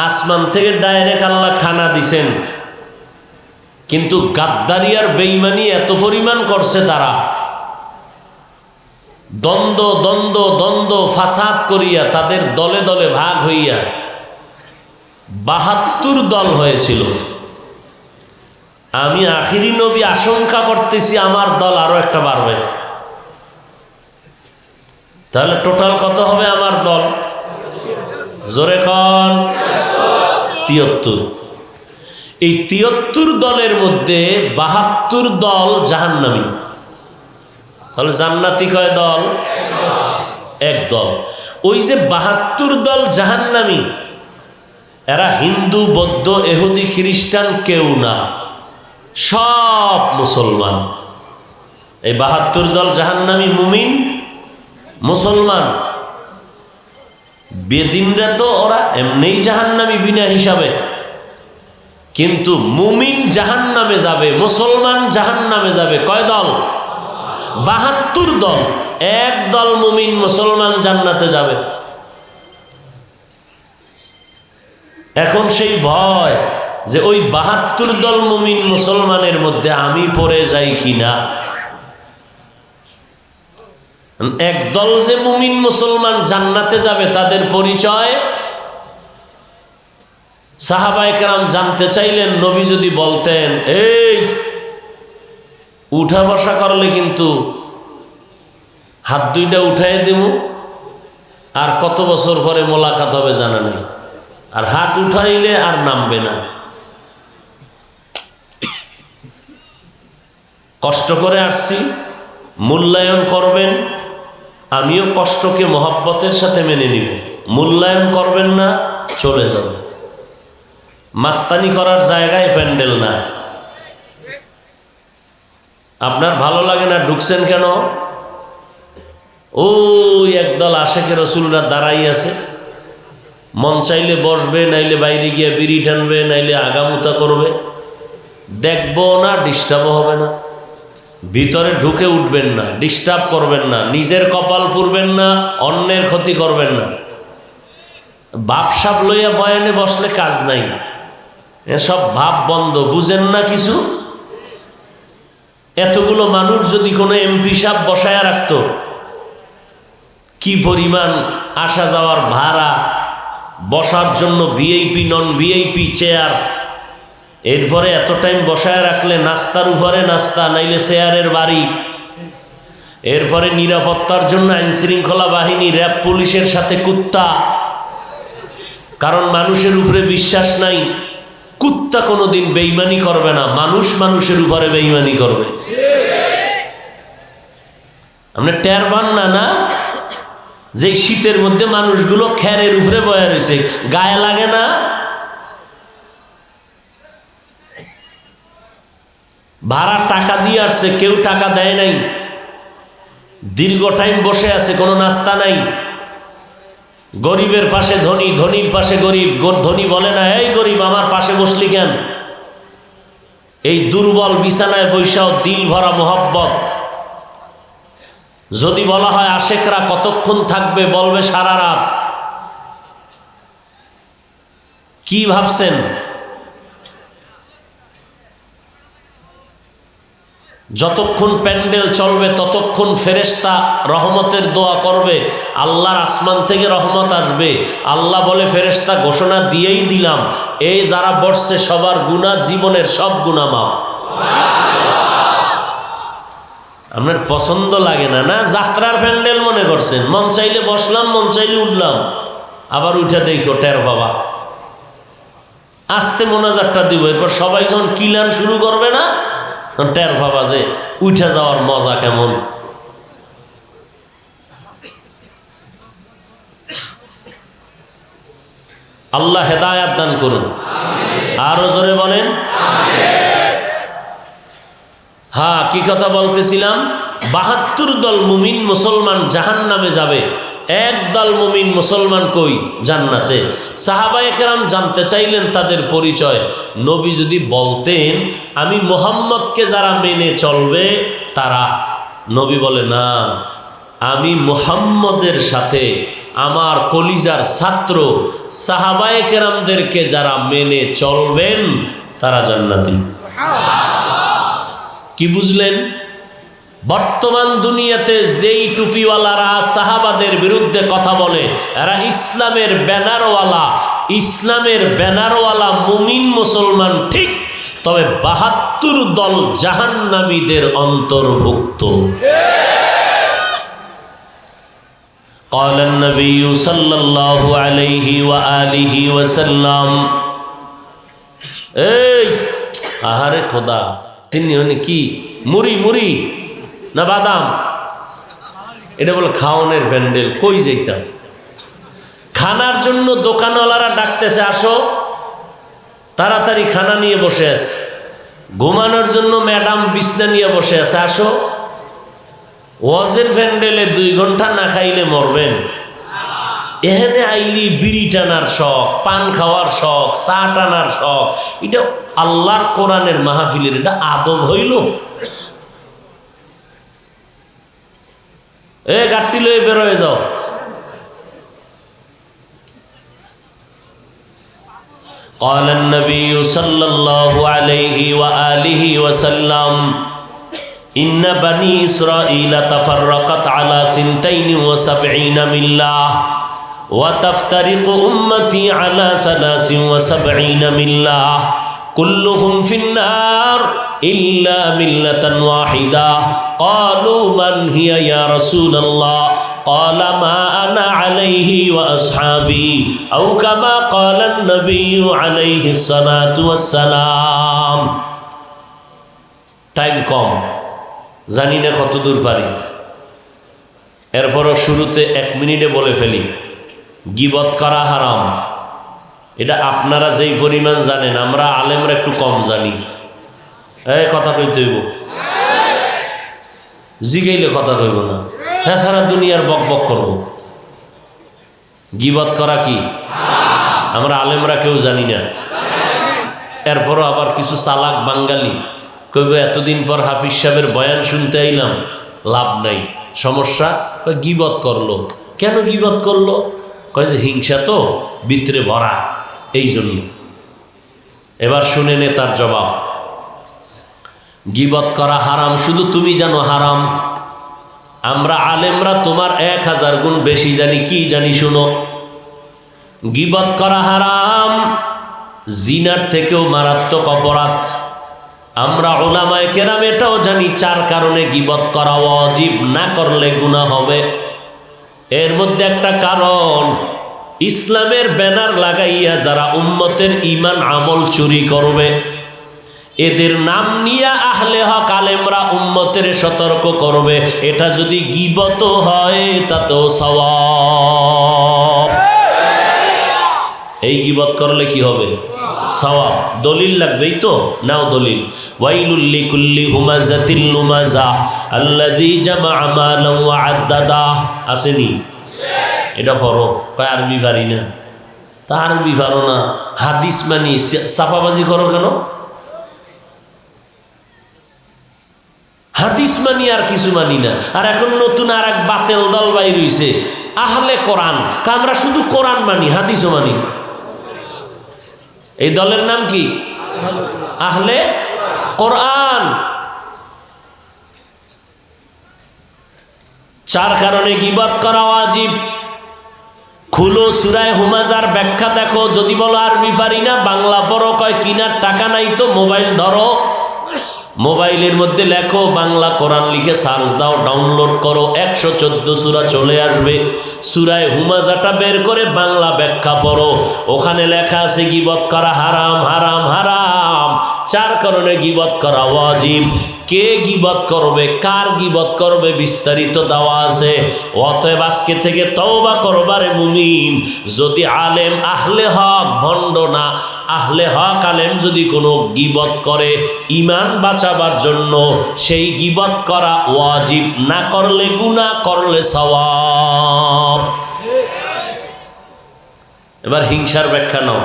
আসমান থেকে ডাইরেক্ট আল্লাহ খানা দিছেন, কিন্তু গাদ্দারি আর বেঈমানি এত পরিমাণ করছে, তারা দ্বন্দ্ব দ্বন্দ্ব দ্বন্দ্ব ফাসাদ করিয়া তাদের দলে দলে ভাগ হইয়া ৭২ দল হয়েছিল। আমি আখিরি নবী আশঙ্কা করতেছি আমার দল আরো একটা বাড়বে, তাহলে টোটাল কত হবে আমার দল? জোরে কন। ৭৩। এই ৭৩ দলের মধ্যে ৭২ দল জাহান্নামী। তাহলে জান্নাতি কয় দল? এক দল। ওই যে ৭২ দল জাহান্নামী, এরা হিন্দু বৌদ্ধ এহুদি খ্রিস্টান কেউ না, সব মুসলমান। এই ৭২ দল জাহান্নামী মুমিন মুসলমান। বেদিনরা তো ওরা এমনিই জাহান্নামী বিনা হিসাবে, কিন্তু মুমিন জাহান্নামে যাবে, মুসলমান জাহান্নামে যাবে। কয় দল? ৭২ দল। এক দল মুমিন মুসলমান জান্নাতে যাবে। এখন সেই ভয় যে ওই ৭২ দল মুমিন মুসলমানের মধ্যে আমি পড়ে যাই কিনা। একদল যে মুমিন মুসলমান জান্নাতে যাবে তাদের পরিচয় সাহাবায়ে কেরাম জানতে চাইলেন, নবী যদি বলতেন এই উঠা বসা করলে কিন্তু হাত দুইটা উঠাই দেব, আর কত বছর পরে মোলাকাত হবে জানা নেই, আর হাত উঠাইলে আর নামবে না। কষ্ট করে আসছি, মূল্যায়ন করবেন, আমিও কষ্টকে মহব্বতের সাথে মেনে নিব। মূল্যায়ন করবেন না, চলে যাবে। মাস্তানি করার জায়গায় প্যান্ডেল না। আপনার ভালো লাগে না, ঢুকছেন কেন? ওই একদল আশেকে রসুলরা দাঁড়াই আছে, মন চাইলে বসবে, নাইলে বাইরে গিয়ে বিড়ি টানবে, নাইলে আগামুতা করবে, দেখবো না, ডিস্টার্বও হবে না। ভিতরে ঢুকে উঠবেন না, ডিস্টার্ব করবেন না, নিজের কপাল পুড়বেন না, অন্যের ক্ষতি করবেন না। ভাবসাব লইয়া বয়ানে বসলে কাজ নাই, এসব ভাব বন্ধ। বুঝেন না কিছু? এতগুলো মানুষ যদি কোনো এমপি সাহেব বসায়া রাখতো, কি পরিমাণ আসা যাওয়ার ভাড়া, বসার জন্য ভিআইপি নন ভিআইপি চেয়ার, এরপরে এত টাইম বসায় রাখলে নাস্তার উপরে নাস্তা, নাইলে চেয়ারের বাড়ি, এরপরে নিরাপত্তার জন্য আইনশৃঙ্খলা বাহিনী, র্যাব, পুলিশের সাথে কুত্তা, কারণ মানুষের উপরে বিশ্বাস নাই। কুত্তা কোনোদিন বেঈমানি করবে না, মানুষ মানুষের উপরে বেঈমানি করবে। আপনি টের পান না? না, যে শীতের মধ্যে মানুষগুলো খেরের উপরে বয়া রয়েছে, গায়ে লাগে না? ভাড়া টাকা দিয়ে আসছে, কেউ টাকা দেয় নাই, দীর্ঘ টাইম বসে আছে, কোনো নাস্তা নাই। গরিবের পাশে ধনী, ধনীর পাশে গরিব। ধনী বলে না এই গরিব আমার পাশে বসলি কেন? এই দুর্বল বিছানায় বৈশাও দিল ভরা মোহব্বত। যদি বলা হয় আশেকরা কতক্ষণ থাকবে, বলবে সারা রাত। কি ভাবছেন? যতক্ষণ প্যান্ডেল চলবে ততক্ষণ ফেরেশতা রহমতের দোয়া করবে, আল্লাহর আসমান থেকে রহমত আসবে। আল্লাহ বলে ফেরেশতা ঘোষণা দিয়েই দিলাম, এই যারা বসছে সবার গুনাহ, জীবনের সব গুনাহ মাফ। আপনার পছন্দ লাগে না? না যাত্রার প্যান্ডেল মনে করছেন, মন চাইলে বসলাম, মন চাইলে উঠলাম, আবার উঠে দেখো টের বাবা আস্তে মোনাজাতটা দিব, এরপর সবাই যখন কিলান শুরু করবে না টের বাবা যে উঠে যাওয়ার মজা কেমন। আল্লাহ হেদায়াত দান করুন। আরো জোরে বলেন। হ্যাঁ, কি কথা বলতেছিলাম? ৭২ দল মুমিন মুসলমান জাহান্নামে যাবে, এক দল মুমিন মুসলমান কই? জান্নাতে। সাহাবায়ে কেরাম জানতে চাইলেন তাদের পরিচয়। নবী যদি বলতেন আমি মুহাম্মদকে যারা মেনে চলবে তারা, নবী বলে না, আমি মুহাম্মদের সাথে আমার কলিজার ছাত্র সাহাবায়ে কেরামদেরকে যারা মেনে চলবেন তারা জান্নাতি। কি বুঝলেন? বর্তমান দুনিয়াতে যেই টুপিওয়ালারা সাহাবাদের বিরুদ্ধে কথা বলে এরা ইসলামের ব্যানারওয়ালা, ইসলামের ব্যানারওয়ালা মুমিন মুসলমান ঠিক, তবে ৭২ দল জাহান্নামীদের অন্তর্ভুক্ত। قال النبي صلى الله عليه وآله وسلم এই আহারে খোদা, তিনি কি মুড়ি মুড়ি না বাদাম? এটা বলে খাওয়ানোর প্যান্ডেল। কই যাইতাম? খানার জন্য দোকানওয়ালারা ডাকতেছে, আসো তাড়াতাড়ি খানা নিয়ে বসে আছে। ঘুমানোর জন্য ম্যাডাম বিছনা নিয়ে বসে আছে, আসো। ওয়াজের প্যান্ডেলে 2 ঘন্টা না খাইলে মরবেন। এখানে আইলি বিড়ি টানার শখ, পান খাওয়ার শখ, চা টানার শখ, এটা আল্লাহর কোরআনের মাহফিলের এটা আদব হইল? এ গাড়ি লয়ে বের হয়ে যাও। قال النبي صلى الله عليه وآله وسلم إن بني إسرائيل تفرقت على 72 ملة وتفترق أمتي على 73 ملة كلهم في النار إلا ملة واحدة قالوا من هي يا رسول الله قال ما أنا عليه وأصحابي أو كما قال النبي عليه الصلاة والسلام। টাইম কম, জানি না কত দূর পারি, এরপরও শুরুতে 1 মিনিটে বলে ফেলি, গীবত করা হারাম। এটা আপনারা যেই পরিমাণ জানেন আমরা আলেমরা একটু কম জানি। এই কথা কইতে হইব, জিগাইলে কথা কইব না, হ্যাঁ সারা দুনিয়ার বক বক করব। গীবত করা কি আমরা আলেমরা কেউ জানি না। এরপরও আবার কিছু চালাক বাঙালি কইব এতদিন পর হাফিজ সাহেবের বয়ান শুনতে আইলাম, লাভ নাই, সমস্যা। গীবত করলো কেন? গীবত করলো কয় যে হিংসা তো ভিতরে ভরা, এই জন্য। এবার শুনে নে তার জবাব। গীবত করা হারাম, শুধু তুমি জানো হারাম, আমরা আলেমরা তোমার 1000 গুণ বেশি জানি। কি জানি? শুনো, গীবত করা হারাম, জিনার থেকেও মারাত্মক অপরাধ। আমরা উলামায়ে কেরাম এটাও জানি 4 কারণে গীবত করা ওয়াজিব, না করলে গুনাহ হবে। এর মধ্যে একটা কারণ, ইসলামের ব্যানার লাগাইয়া যারা উম্মতের ঈমান আমল চুরি করবে এদের নাম নিয়ে আহলে হক আলেমরা উম্মতের সতর্ক করবে। এটা যদি গীবত হয় তাতেও সওয়াব। এই গীবত করলে কি হবে? সওয়াব। দলিল লাগবেই তো, নাও দলিল। ওয়াইলুল লিকুল্লি হুমাযাতিল লুমাযা আল্লাযী জামাআ মালান ওয়া আদ্দাদা। আসেনি? এটা পড়ো। কয় আরবি পারি না। তা আরবি পারো না, হাদিস মানি চাপাবাজি করো কেন? হাদিস মানি আর কিছু মানি না। আর এখন নতুন আর এক বাতেল দল বাইর হইছে, আহলে কোরআন। আমরা শুধু কোরআন মানি, হাদিসও মানি। এই দলের নাম কি? আহলে কোরআন। চার কারণে গীবত করা ওয়াজিব। খুলো সূরা হুমাযার ব্যাখ্যা দেখো। যদি বলো আরবি পারি না, বাংলা পড়ো। কয় কিনার টাকা নাই তো মোবাইল ধরো, মোবাইলের মধ্যে লেখো বাংলা কোরআন, লিখে সার্চ দাও, ডাউনলোড করো, 114 সূরা চলে আসবে। সূরা হুমাযাটা বের করে বাংলা ব্যাখ্যা পড়ো, ওখানে লেখা আছে গীবত করা হারাম, হারাম, হারাম। চার কারণে গীবত করা ওয়াজিব। কে গীবত করবে, কার গীবত করবে, বিস্তারিত দেওয়া আছে। অতএব আজকে থেকে তওবা করবারে মুমিন। যদি আলেম আহলে হক, ভণ্ড না, আহলে হক আলেম যদি কোনো গীবত করে ঈমান বাঁচাবার জন্য, সেই গীবত করা ওয়াজিব। না করলে গুনাহ, করলে সওয়াব। এবার হিংসার ব্যাখ্যা নাও।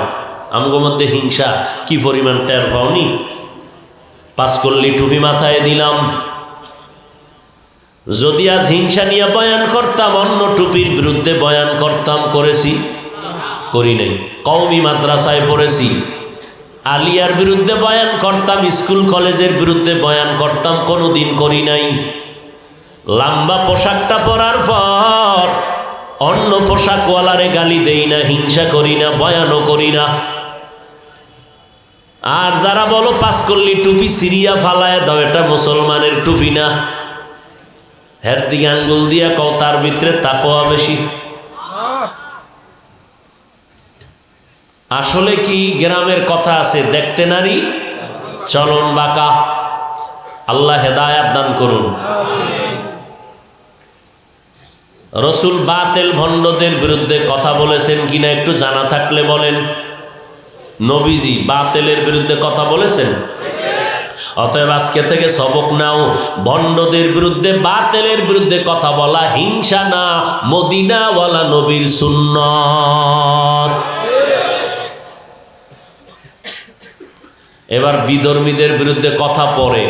আমগো মধ্যে হিংসা কি পরিমাণ টের পাওনি? পাঁচকল্লি টুপি মাথায় দিলাম। যদি আজ হিংসা নিয়ে বয়ান করতাম, অন্য টুপির বিরুদ্ধে বয়ান করতাম। করেছি? করি নাই। কওমি মাদ্রাসায় পড়েছি, আলিয়ার বিরুদ্ধে বয়ান করতাম, স্কুল কলেজের বিরুদ্ধে বয়ান করতাম। কোনোদিন করি নাই। লম্বা পোশাকটা পরার পর অন্য পোশাকওয়ালারে গালি দেই না, হিংসা করি না, বয়ানও করি না। আর যারা বলো পাঁচকল্লি টুপি সিরিয়া ফালায় দাও, এটা মুসলমানের টুপি না, হের দিকে আঙ্গুল দিয়া কও তার ভিতরে তাকওয়া বেশি। আসলে কি গ্রামের কথা আছে, দেখতে নারী চলন বাঁকা। আল্লাহ হেদায়াত দান করুন। রসুল বাতিল ভণ্ডদের বিরুদ্ধে কথা বলেছেন কিনা একটু জানা থাকলে বলেন। নবীজি বাতিলের বিরুদ্ধে কথা বলেছেন? অতএব আজকে থেকে সবক নাও। ভণ্ডদের বিরুদ্ধে, বাতিলের বিরুদ্ধে কথা বলা হিংসা না, মদিনাওয়ালা নবীর সুন্নাত। এবার বিধর্মীদের বিরুদ্ধে কথা পড়ে,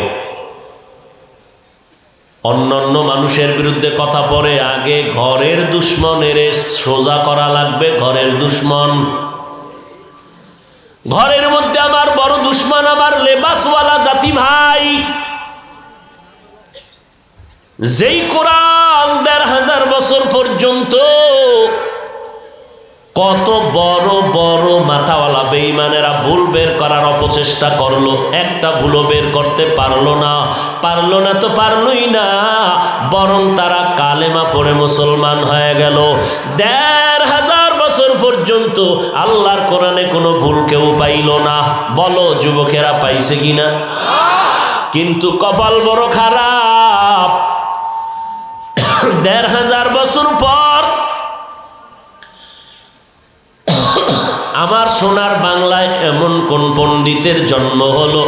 অন্যান্য মানুষের বিরুদ্ধে কথা পড়ে। আগে ঘরের দুশ্মনের সোজা করা লাগবে। ঘরের দুশ্মন, ঘরের মধ্যে আমার বড় দুশ্মন আমার লেবাসওয়ালা জাতি ভাই। যেই কোরআন ১৫০০ বছর পর্যন্ত কত বড় বড় মাথাওয়ালা বেঈমানেরা ভুল বের করার অপচেষ্টা করলো, একটা ভুলও বের করতে পারলো না। পারলো না তো পারলই না, বরং তারা কালেমা পড়ে মুসলমান হয়ে গেল। ১৫০০ বছর পর্যন্ত আল্লাহর কোরআনে কোনো ভুল কেউ পাইল না। বলো যুবকেরা পাইছে কিনা? কিন্তু কপাল বড় খারাপ। ১৫০০ বছর পর আমার সোনার বাংলায় এমন কোন পণ্ডিতের জন্ম হলো?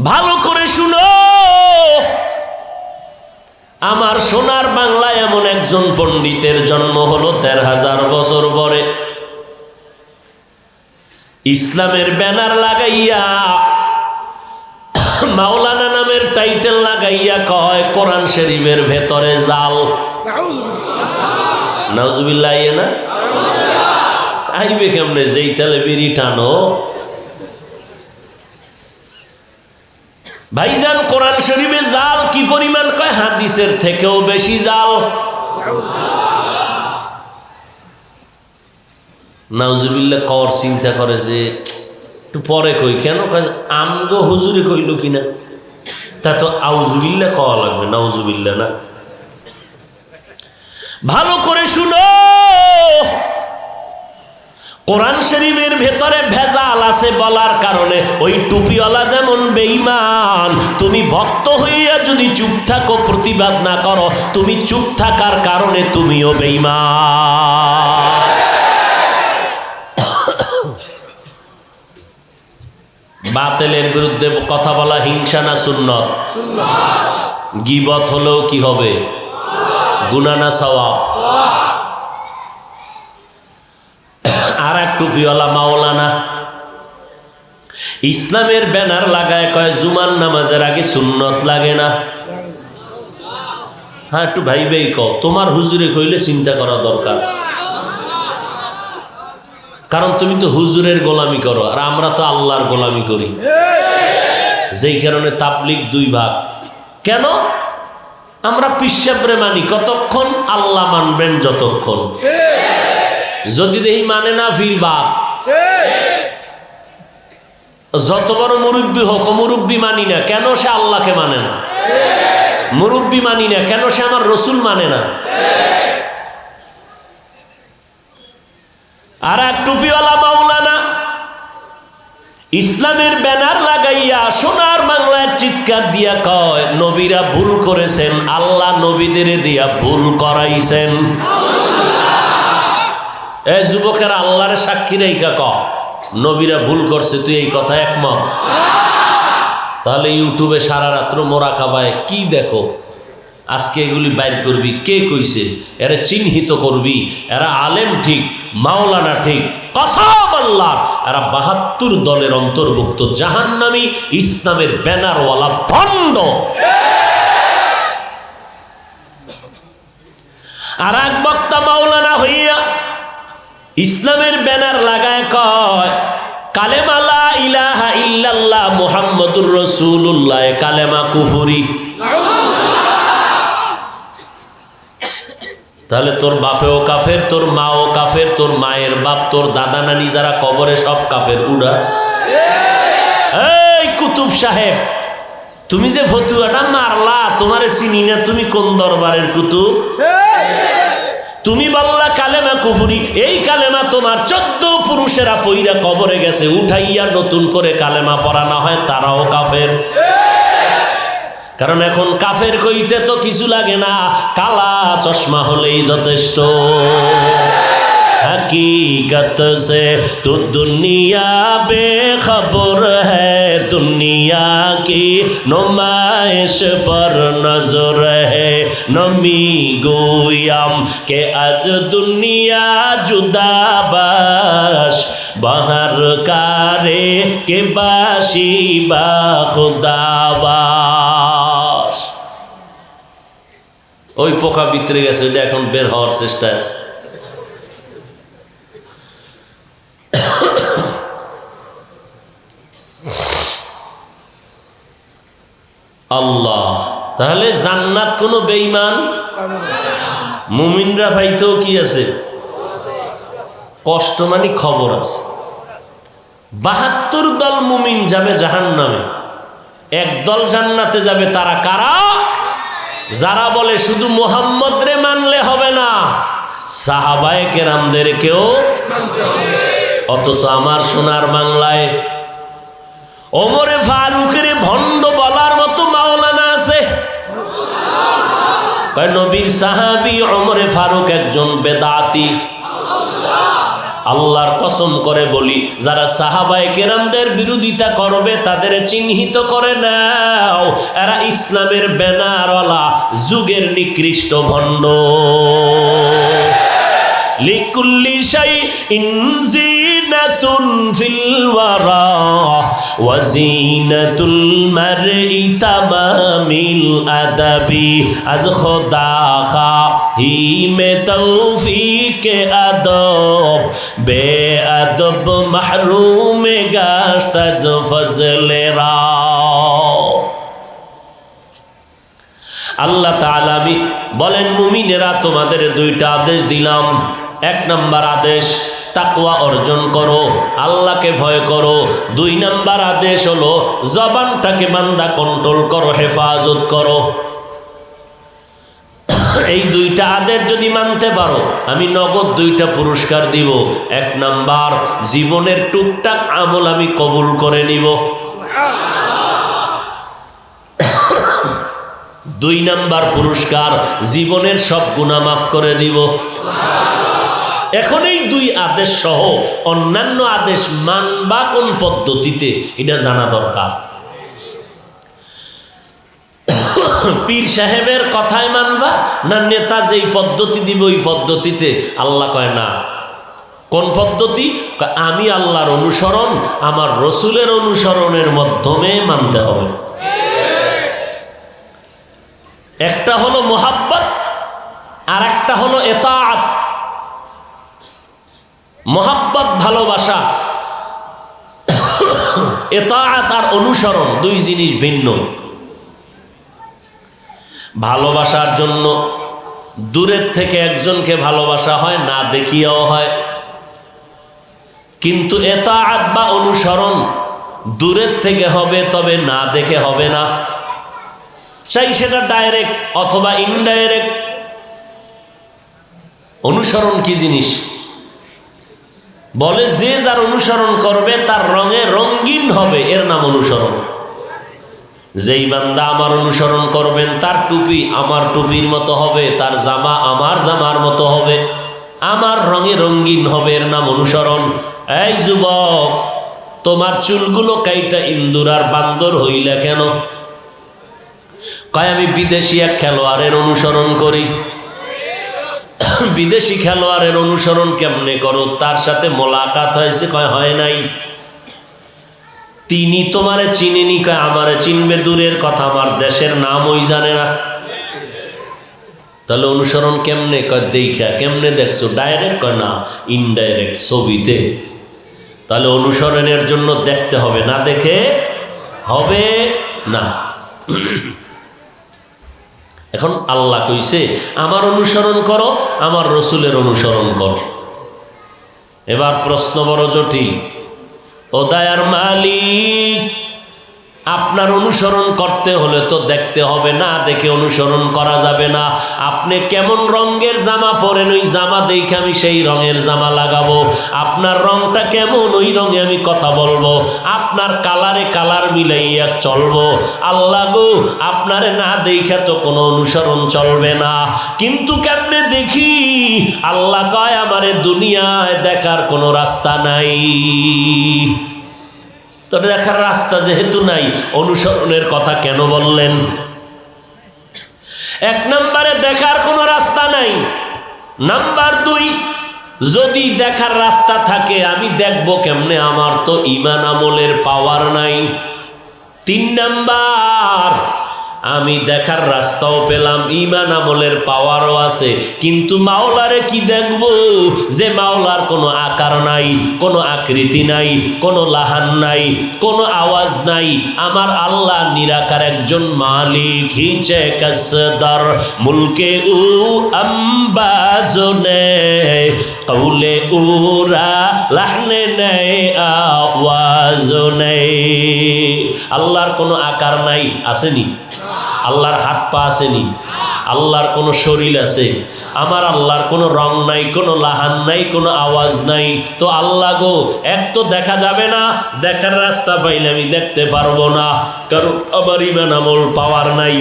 ভালো করে শুনো, আমার সোনার বাংলায় এমন একজন পণ্ডিতের জন্ম হলো ১৫০০ বছর পরে। ইসলামের ব্যানার লাগাইয়া, মাওলানা নামের টাইটেল লাগাইয়া কয় কোরআন শরীফের ভেতরে জাল। নাউজুবিল্লাহ। না আইবে কেমনে? যেই তালে বেরি টানো। ভাইজান কোরআন শরীফে জাল কি পরিমাণ? কয় হাদিসের থেকেও বেশি জাল। নাউজুবিল্লাহ কর চিন্তা করে যে একটু পরে কই, কেন? আমগো হুজুরে কইল কিনা, তা তো আউজুবিল্লাহ কওয়া লাগবে, নাউজুবিল্লাহ না। ভালো করে শুনো, কোরআন শরীফের ভেতরে ভেজাল আছে বলার কারণে ওই টুপিওয়ালা যেমন বেঈমান, তুমি ভক্ত হইয়া যদি চুপ থাকো, প্রতিবাদ না করো, তুমি চুপ থাকার কারণে তুমিও বেঈমান। বাতিলের বিরুদ্ধে কথা বলা হিংসা না সুন্নত? গীবত হলেও কি হবে? গুনাহ না সওয়াব? আর এক টুপিওয়ালা মাওলানা ইসলামের ব্যানার লাগায় কয় জুমার নামাজের আগে সুন্নত লাগে না। হ্যাঁ, একটু ভাইবেই কও, তোমার হুজুরে কইলে চিন্তা করা দরকার, কারণ তুমি তো হুজুরের গোলামি করো আর আমরা তো আল্লাহর গোলামি করি। যেই কারণে তাবলীগ দুই ভাগ। কেন? আমরা পিসাবরে মানি কতক্ষণ? আল্লাহ মানবেন যতক্ষণ। যদি দেখি মানে না ফিরবা, যত বড় মুরব্বী হোক, মুরব্বী মানি না কেন সে আল্লাহকে মানে না? মুরব্বী মানি না কেন সে আমার রসুল মানে না? আর এক টুপিওয়ালা মাওলানা ইসলামের ব্যানার লাগাইয়া সোনার বাংলায় চিৎকার দিয়া কয়, নবীরা ভুল করেছেন, আল্লাহ নবীদের দিয়া ভুল করাইছেন। এ যুবকের আল্লাহরে সাক্ষী রেখা ক নবীরা ভুল করছে, তুই এই কথা একমত? তাহলে ইউটিউবে সারা রাত্র মোরা খাবায় কি দেখো, আজকে এগুলি বাইর করবি, কে কইছে, এরা চিহ্নিত করবি, এরা আলেম ঠিক, মাওলানা ঠিক, কসম আল্লাহ এরা ৭২ দলের অন্তর্ভুক্ত জাহান্নামী ইসলামের ব্যানারওয়ালা ভণ্ড। আর এক বক্তা মাওলানা হইয়া ইসলামের ব্যানার লাগায় কয়, কালেমা লা ইলাহা ইল্লাল্লাহ মুহাম্মাদুর রাসূলুল্লাহ কালেমা কুফরি। তাহলে তোর বাপেও কাফের, তোর মাও কাফের, তোর মায়ের বাপ, তোর দাদা নানি যারা কবরে সব কাফের। উড়া এই কুতুব সাহেব, তুমি যে ফতুয়াটা মারলা, তোমারে চিনি না, তুমি কোন দরবারের কুতুব? তুমি বললা কালেমা কুফরি, এই কালেমা তোমার 14 পুরুষেরা পইরা কবরে গেছে, উঠাইয়া নতুন করে কালেমা পড়ানো হয়, তারাও কাফের। কারণ এখন কাফের কইতে তো কিছু লাগে না, কালা চশমা হলেই যথেষ্ট। हकीकत से तो दुनिया बेखबर है, दुनिया की नुमाइश पर नजर है। नमी गोयाम के आज दुनिया जुदाबाश, बाहर कारे के बाशी बा खुदाबाश। ওই পোকা ভিতরে গেছে, ওইটা এখন বের হওয়ার চেষ্টা আছে। আল্লাহ, তাহলে জান্নাত কোনো বেঈমান মুমিনরা পাইতেও কি আছে? কষ্ট মানে খবর আছে। ৭২ দল মুমিন যাবে জাহান্নামে, এক দল জান্নাতে যাবে। তারা কারা? যারা বলে শুধু মুহাম্মদ রে মানলে হবে না, সাহাবায়ে কেরামদেরকেও মানতে হবে। অথচ আমার সোনার বাংলায় ওমরে ফারুকের ভণ্ড বলার মতো মাওলানা আছে। নবীর সাহাবী ওমরে ফারুক একজন বেদাতি। আল্লাহর কসম করে বলি, যারা সাহাবায়ে কেরামদের বিরোধিতা করবে তাদের চিহ্নিত করে নাও, এরা ইসলামের ব্যানারওয়ালা যুগের নিকৃষ্ট ভণ্ড। লিকুল্লি শাইইন জিনাতুন ফিল ওয়ারা ওয়া জিনাতুল মারই তামামিল আদাবি। আজ খোদা খাহি মে তৌফিক আদব, বে আদব মাহরুম গাশত আজ ফজলে রা। আল্লাহ তাআলা বলেন, মুমিনেরা তোমাদের 2টা আদেশ দিলাম। 1 নম্বর আদেশ তাকওয়া অর্জন করো, আল্লাহকে ভয় করো। 2 নম্বর আদেশ হলো জবানটাকে বান্দা কন্ট্রোল করো, হেফাজত করো। এই 2টা আদেশ যদি মানতে পারো, আমি নগদ 2টা পুরস্কার দিব। 1 নম্বর, জীবনের টুকটাক আমল আমি কবুল করে নিব। 2 নম্বর পুরস্কার, জীবনের সব গুনাহ মাফ করে দিব। এখন এই 2 আদেশ সহ অন্যান্য আদেশ মানবা কোন পদ্ধতিতে, এটা জানা দরকার। পীর সাহেবের কথায় মানবা না নেতা যেই পদ্ধতি দিব ওই পদ্ধতিতে? আল্লাহ কয় না। কোন পদ্ধতি? আমি আল্লাহর অনুসরণ আমার রসুলের অনুসরণের মাধ্যমে মানতে হবে। একটা হলো মোহাব্বত আর একটা হলো ইতাআত। মোহাব্বত ভালোবাসা, ইতাআত আর অনুসরণ 2 জিনিস ভিন্ন। ভালোবাসার জন্য দূরের থেকে একজনকে ভালোবাসা হয়, না দেখিয়াও হয়। কিন্তু ইতাআত বা অনুসরণ দূরের থেকে হবে, তবে না দেখে হবে না। চাই সেটা ডাইরেক্ট অথবা ইনডাইরেক্ট। অনুসরণ কি জিনিস? বলে যে যার অনুসরণ করবে তার রঙে রঙিন হবে, এর নাম অনুসরণ। যেই বান্দা আমার অনুসরণ করবেন তার টুপি আমার টুপির মতো হবে, তার জামা আমার জামার মতো হবে, আমার রঙে রঙিন হবে, এর নাম অনুসরণ। এই যুবক, তোমার চুলগুলো কাইটা ইন্দুর আর বান্দর হইলা কেন? কয় আমি বিদেশি এক খেলোয়াড়ের অনুসরণ করি। বিদেশি খেলোয়াড়ের অনুসরণ কেমনে করো? তার সাথে মোলাকাত হয়েছে? কয় হয় নাই। তিনি তোমারে চিনেনি? কয় আমারে চিনবে দূরের কথা, আমার দেশের নাম ওই জানে না। তাহলে অনুসরণ কেমনে? কয় দেখা। কেমনে দেখছো? ডাইরেক্ট? কয় না, ইনডাইরেক্ট, ছবিতে। তাহলে অনুসরণের জন্য দেখতে হবে, না দেখে হবে না। এখন আল্লাহ কইছে আমার অনুসরণ করো, আমার রসুলের অনুসরণ করো। এবার প্রশ্ন বড় জটিল। ও দয়ার মালিক, আপনার অনুসরণ করতে হলে তো দেখতে হবে, না দেখে অনুসরণ করা যাবে না। আপনি কেমন রঙের জামা পরেন, ওই জামা দেখে আমি সেই রঙের জামা লাগাবো। আপনার রংটা কেমন, ওই রঙে আমি কথা বলবো। আপনার কালারে কালার মিলাইয়া চলবো। আল্লাহ গো, আপনারে না দেখে তো কোনো অনুসরণ চলবে না। কিন্তু কেমনে দেখি? আল্লাহ কয় আমারে দুনিয়ায় দেখার কোনো রাস্তা নাই। তো দেখার রাস্তা যেহেতু নাই, অনুসরণের কথা কেন বললেন? এক নম্বরে দেখার কোনো রাস্তা নাই। নাম্বার দুই, যদি দেখার রাস্তা থাকে আমি দেখব কেমনে? আমার তো ঈমান আমলের পাওয়ার নাই। তিন নাম্বার, আমি দেখার রাস্তাও পেলাম, ঈমান আমলের পাওয়ারও আছে, কিন্তু মাওলারে কি দেখব? যে মাওলার কোনো আকার নাই, কোনো আকৃতি নাই, কোনো লাহান নাই, কোনো আওয়াজ নাই। আমার আল্লাহ নিরাকার একজন মালিক। হিচে কসদর মুলকে উ আম্বাজনে কৌলে উরা লাহনে নেই আওয়াজ নেই। আল্লাহর কোনো আকার নাই, আসেনি? আল্লাহর হাত পা আসেনি? আল্লাহর কোনো শরীর আছে? আমার আল্লাহর কোনো রং নাই, কোনো লাহান নাই, কোনো আওয়াজ নাই। তো আল্লাহ গো, এক তো দেখা যাবে না, দেখার রাস্তা পাইলে আমি দেখতে পারবো না, কারণ আমার ঈমান আমল পাওয়ার নাই।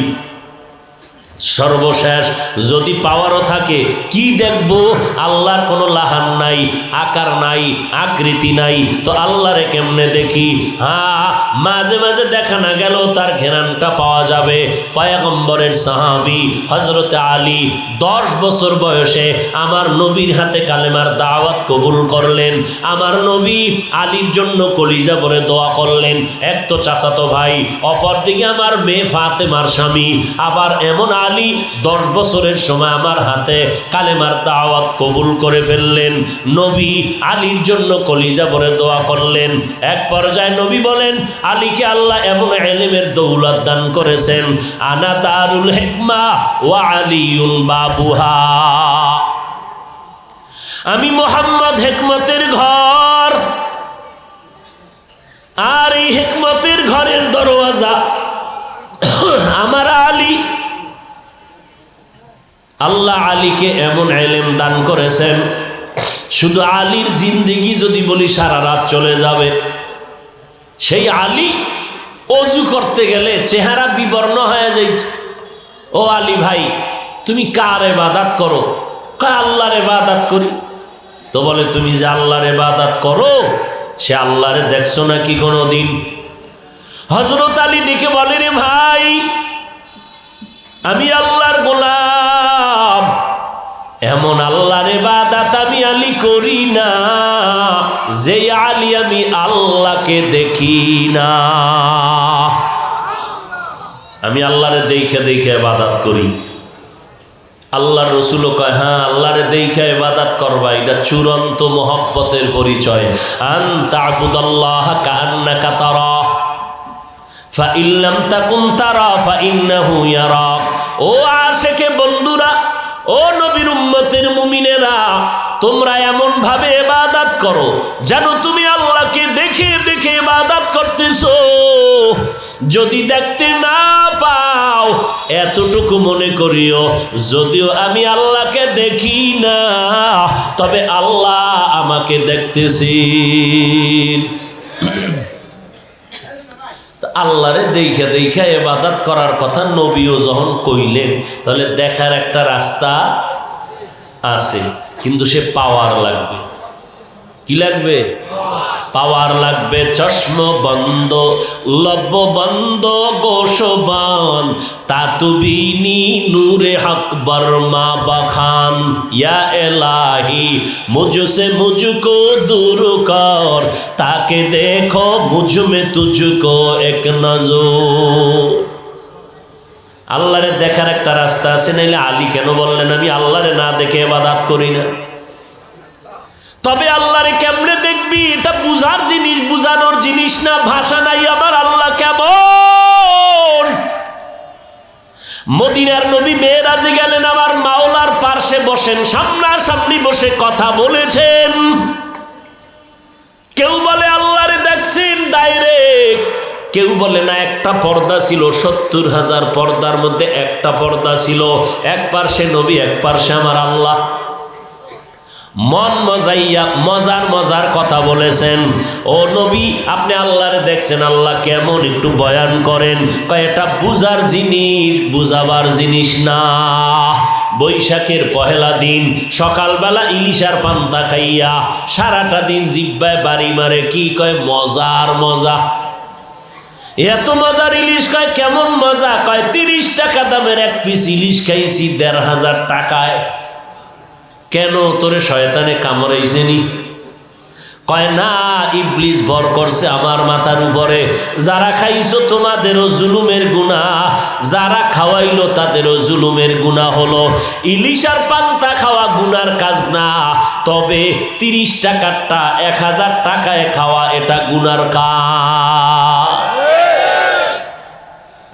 সর্বশেষ, যদি পাওয়ারও থাকে কি দেখবো? আল্লাহর কোনো লাহান নাই, আকার নাই, আকৃতি নাই, তো আল্লাহরে কেমনে দেখি? হ্যাঁ, মাঝে মাঝে দেখা না গেল তার ঘেরানটা পাওয়া যাবে। পয়গম্বরের সাহাবী হযরতে আলী 10 বছর বয়সে আমার নবীর হাতে কালেমার দাওয়াত কবুল করলেন। আমার নবী আলীর জন্য কলিজা ভরে দোয়া করলেন। এক তো চাচাতো ভাই, অপরদিকে আমার মেয়ে ফাতেমার স্বামী। আবার এমন আলী 10 বছরের সময় আমার হাতে কালেমার দাওয়াত কবুল করে ফেললেন। নবী আলীর জন্য কলিজা ভরে দোয়া করলেন। এক পর্যায়ে নবী বলেন, আলীকে আল্লাহ এমন ইলমের দৌলত দান করেছেন, আনা দারুল হিকমা ওয়া আলিউন বাবুহা। আমি মুহাম্মদ হিকমতের ঘর, আর এই হিকমতের ঘরের দরওয়াজা আমার আলী। আল্লাহ আলীকে এমন ইলম দান করেছেন, শুধু আলীর জিন্দেগি যদি বলি সারা রাত চলে যাবে। সেই আলী অজু করতে গেলে চেহারা বিবর্ণ হয়ে যাইত। ও আলী ভাই, তুমি কার ইবাদত করো? কয় আল্লাহর ইবাদত করি। তো বলে তুমি যে আল্লাহর ইবাদত করো, সে আল্লাহরে দেখছো নাকি কোনোদিন? হযরত আলী দেখে বলে, রে ভাই, আমি আল্লাহর গোলাম, এমন আল্লাহর ইবাদত আমি আলী করি না যে আলী আমি আল্লাহকে দেখি না। আমি আল্লাহরে দেখে দেখে ইবাদত করি। আল্লাহর রাসূল কয়, হ্যাঁ, আল্লাহরে দেখে ইবাদত করবা, এটা চূড়ান্ত মহব্বতের পরিচয়। আন তা'বুদাল্লাহ কাআন্নাকা তারা, ফাইন লাম তাকুন তারা ফাইন্নাহু ইয়ারাক। ও আশেকে বন্ধুরা, ও নবীর উম্মতের মুমিনেরা, তোমরা এমন ভাবে ইবাদত করো যেন তুমি আল্লাহকে দেখে দেখে ইবাদত করতেছো। যদি দেখতে না পাও এতটুকু মনে করিও, যদিও আমি আল্লাহকে দেখি না, তবে আল্লাহ আমাকে দেখতেছেন। আল্লাহরে দেখা দেখা ইবাদত করার কথা নবীও যখন কইলেন, তাহলে দেখার একটা রাস্তা আছে, কিন্তু সে পাওয়ার লাগবে। কি লাগবে? পাওয়ার লাগবে। চশম বন্ধ, লব্ব বন্ধ, গোশবান, তাতুবিনি নূরে হক বর্মা বখান, ইয়া এলাহি মুঝসে মুঝকো দূর কর, তাকে দেখো মুঝ মে তুঝকো এক নজর। আল্লাহরে দেখার একটা রাস্তা আছে, নাইলে আলী কেন বললেন আমি আল্লাহরে না দেখে ইবাদত করি না? তবে আল্লাহরে কেমনে দেখবি এটা বুঝার জিনিস, বুঝানোর জিনিস না। ভাষা নাই আমার আল্লাহ কেমন। মদিনার নবী মেরাজে গেলেন, আমার মাওলার পার্শ্বে বসেন, সামনাসামনি বসে কথা বলেছেন। কেউ বলে আল্লাহরে দেখছেন ডাইরেক্ট, কেউ বলে না একটা পর্দা ছিল, 70,000 পর্দার মধ্যে একটা পর্দা ছিল, এক পার্শ্বে নবী, এক পার্শ্বে আমার আল্লাহ। মন মজাইয়া মজার মজার কথা বলেছেন। ও নবী, আপনি আল্লাহরে দেখছেন, আল্লাহ কেমন একটু বয়ান করেন। এটা বুঝার জিনিস, বুঝাবার জিনিস না। বৈশাখের পহেলা দিন সকালবেলা ইলিশার পান্তা খাইয়া সারাটা দিন জিব্বায় বাড়ি মারে, কি কয় মজার মজা। এত মজার ইলিশ, কয় কেমন মজা? কয় 30 টাকা দামের এক পিস ইলিশ খাইছি 1,500 টাকায়। কেন, তোরে শয়তানে কামড়াইছেনি? কয় না, ইবলিস ভর করছে আমার মাথার উপরে। যারা খাইছো তোমাদেরও জুলুমের গুনাহ, যারা খাওয়াইলো তাদেরও জুলুমের গুনাহ হলো। ইলিশার পান্তা খাওয়া গুনার কাজ না, তবে 30 টাকারটা 1,000 টাকায় খাওয়া এটা গুনার কাজ।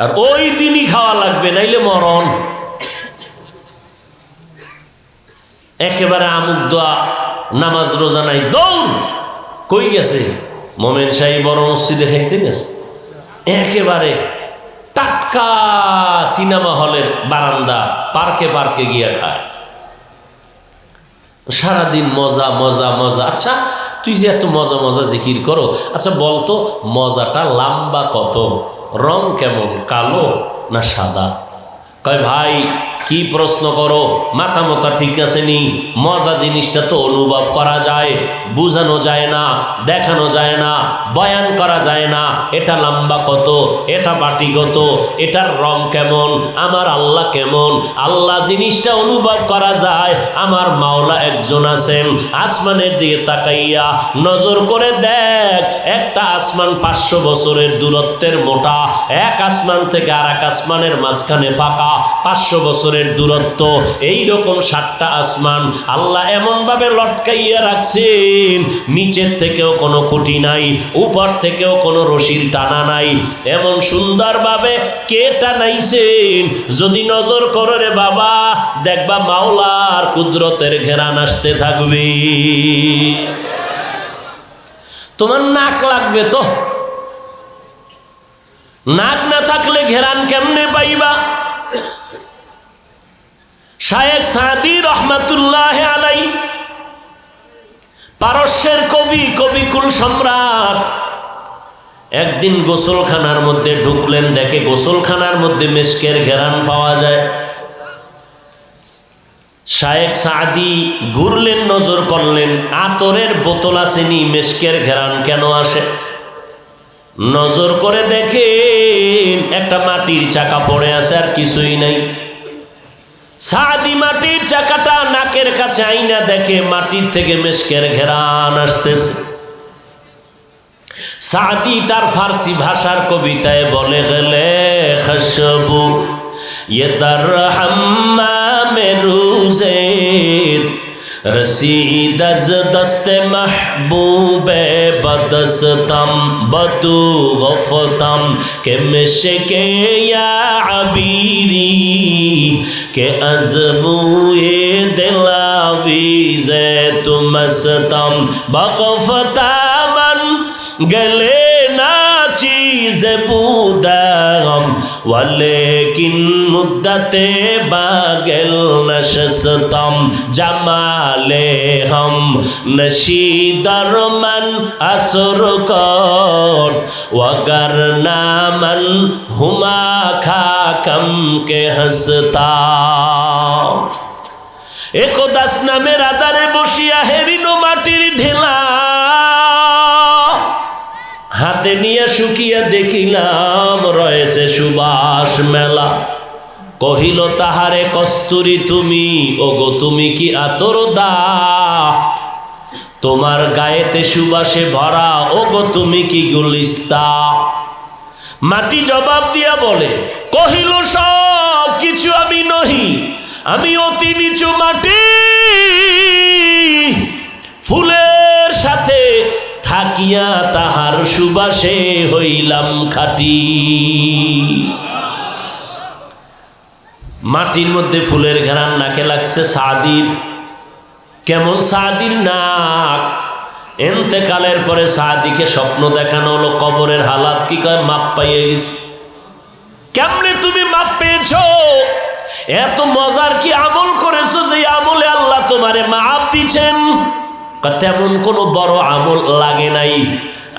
আর ওই দিনই খাওয়া লাগবে, নাইলে মরণ। একেবারে আমুক দোয়া, নামাজ রোজা নাই, দৌড়। কই গেছে? মোমেন সাহেব বড় মসজিদে খাইতে গেছে। একেবারে টাটকা সিনেমা হলের বারান্দা, পার্কে পার্কে গিয়া খায়, সারাদিন মজা মজা মজা। আচ্ছা, তুই যে এত মজা মজা জিকির করো, আচ্ছা বলতো মজাটা লম্বা কত, রং কেমন, কালো না সাদা? কয় ভাই কি প্রশ্ন করো, মাথা মতা ঠিক আছে নি? মজা জিনিসটা তো অনুভব করা যায়, বুঝানো যায় না, দেখানো যায় না, বয়ান করা যায় না। এটা লম্বা কত, এটা বাটি কত, এটার রং কেমন, আমার আল্লাহ কেমন, আল্লাহ জিনিসটা অনুভব করা যায়। আমার মাওলা একজন আছেন, আসমানের দিকে তাকাইয়া নজর করে দেখ, একটা আসমান 500 বছরের দূরত্বের মোটা, এক আসমান থেকে আর এক আসমানের মাঝখানে ফাঁকা 500 বছরের দূরত্ব। এইরকম 7টা আসমান আল্লাহ এমন ভাবে লটকাইয়া রাখছেন, নিচের থেকেও কোনো খুঁটি নাই, উপর থেকেও কোনো রশির টানা নাই। এমন সুন্দরভাবে কে টানাইছেন, যদি নজর করো রে বাবা, দেখবা মাওলার কুদরতের ঘেরান আসতে থাকবে। তোমার নাক লাগবে তো, নাক না থাকলে ঘেরান কেমনে পাইবা? শায়েখ সাদি রহমাতুল্লাহ আলাই, পারস্যের কবি, কবিকুল সম্রাট, একদিন গোসলখানার মধ্যে ঢুকলেন, দেখে গোসলখানার মধ্যে মেশকের ঘেরান পাওয়া যায়। শায়েখ সাদি ঘুরলেন, নজর করলেন, আতরের বোতল আসেনি, মেশকের ঘেরান কেন আসে? নজর করে দেখেন একটা মাটির চাকা পড়ে আছে, আর কিছুই নাই। সাদি মাটির চাকাটা নাকের কাছে আইনা দেখে মাটির থেকে মেশকের ঘেরান আসতেছে। সাদি তার ফার্সি ভাষার কবিতায় বলে গেলে খুশবু ये दर हम्माम रोज़े رسید از دست محبوب بدستم بدو گفتم که مشک یا عبیری که از بوی دلاویز تو مستم بقفتا من گلے نا چیز بودم ولیکن مدت باگل نشستم جمال ہم نشیدر من اثر کرد وگرنہ من ہما کھاکم کے ہستا ایک دس নামের আধারে বসিয়া হেরিনো মাটির ঢেলা হাতে নিয়ে শুকিয়া দেখিলাম রয়েছে সুবাস মেলা কহিল তাহারে কস্তুরী তুমি ওগো তুমি কি আতর দা তোমার গায়েতে সুবাসে ভরা ওগো তুমি কি গুলিস্তা মাটি জবাব দিয়া বলে কহিল সব কিছু আমি নহি আমি অতি নিচু মাটি ফুলের সাথে থাকিয়া তাহার সুবাসে হইলাম খাটি মাটির মধ্যে ফুলের ঘ্রাণ নাকে লাগছে সাদির কেমন সাদির নাক এন্তেকালের পরে সাদিকে স্বপ্ন দেখানো হলো কবরের হালাত কি কয় মাপ পাইয়ে গেছে কেমনে তুমি মাপ পেয়েছো এত মজার কি আমল করেছো যে আমলে আল্লাহ তোমারে মাপ দিচ্ছেন তেমন কোনো বড় আমল লাগে নাই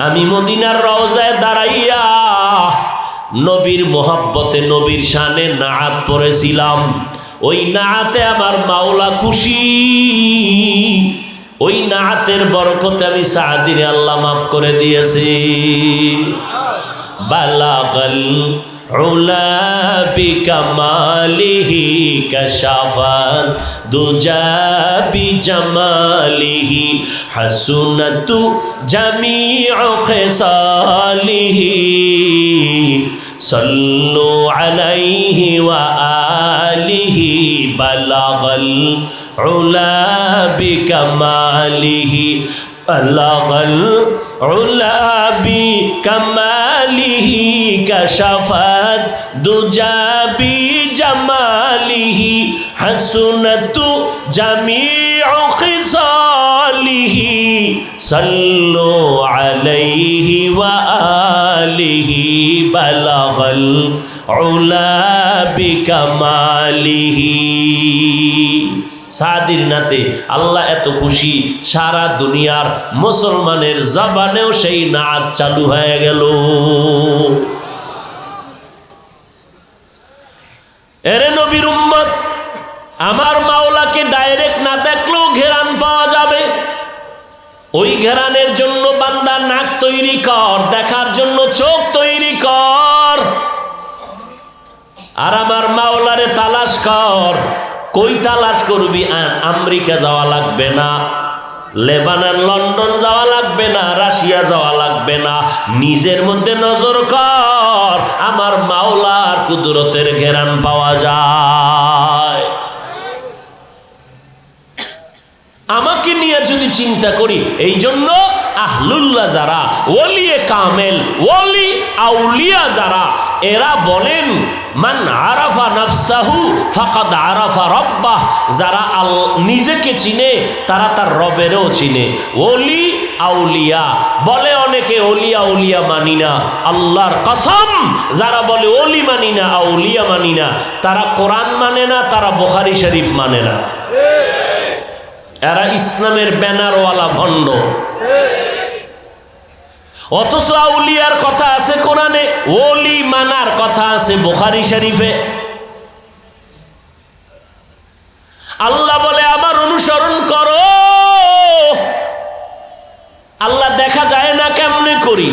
আমি মদিনার রওজায় দাঁড়াইয়া নবীর মোহাব্বতে নবীর শানে নাআত পড়েছিলাম ওই নাআতে আমার মাওলা খুশি ওই নাআতের বরকতে আমি সাদিরে আল্লাহ মাফ করে দিয়েছি বালাগাল উলা বিকামালিহি কাশাফাত দুজা বিজামালিহি হাসুনাতু জামিউ খিসালিহি সাল্লু আলাইহি ওয়া আলিহি বালাগাল উলা বিকামালিহি বালাগাল উলা বিকামালিহি কাশাফাত দুজা বিজামালিহি হাসুনাতু জামিউ খিসালিহি সাল্লু আলাইহি ওয়া আলিহি বালাগাল উলা বিকামালিহি সাদির নাতে আল্লাহ এত খুশি সারা দুনিয়ার মুসলমানের জবানেও সেই নাচ চালু হয়ে গেল এরে নবীর উম্মত আমার মাওলাকে ডাইরেক্ট না দেখলেও ঘেরান পাওয়া যাবে ওই ঘেরানের জন্য বান্দা নাক তৈরি কর দেখার জন্য চোখ তৈরি কর আর আমার মাওলারে তালাশ কর কই তালাশ করবি আমেরিকা যাওয়া লাগবে না লেবানন লন্ডন যাওয়া লাগবে না রাশিয়া যাওয়া লাগবে না নিজের মধ্যে নজর কর আমার মাওলার কুদরতের ঘেরান পাওয়া যায় আমাকে নিয়ে যদি চিন্তা করি এই জন্য আহলুল্লাহ যারা ওলিয়ে কামেল ওলি আউলিয়া যারা এরা বলেন মান আরাফা নাফসাহু ফাকাদ আরাফা রাব্বাহ যারা নিজেকে চিনে তারা তার রবেরও চিনে ওলি আউলিয়া বলে অনেকে ওলি আউলিয়া মানি না আল্লাহর কসম যারা বলে ওলি মানি না আউলিয়া মানি না তারা কোরআন মানে না তারা বুখারী শরীফ মানে না এরা ইসলামের ব্যানারওয়ালা ভণ্ড অথচ আউলিয়ার কথা আছে কোরআনে ওলি মানার কথা আছে বুখারী শরীফে আল্লাহ বলে আমার অনুসরণ করো আল্লাহ দেখা যায় না কেমনে করি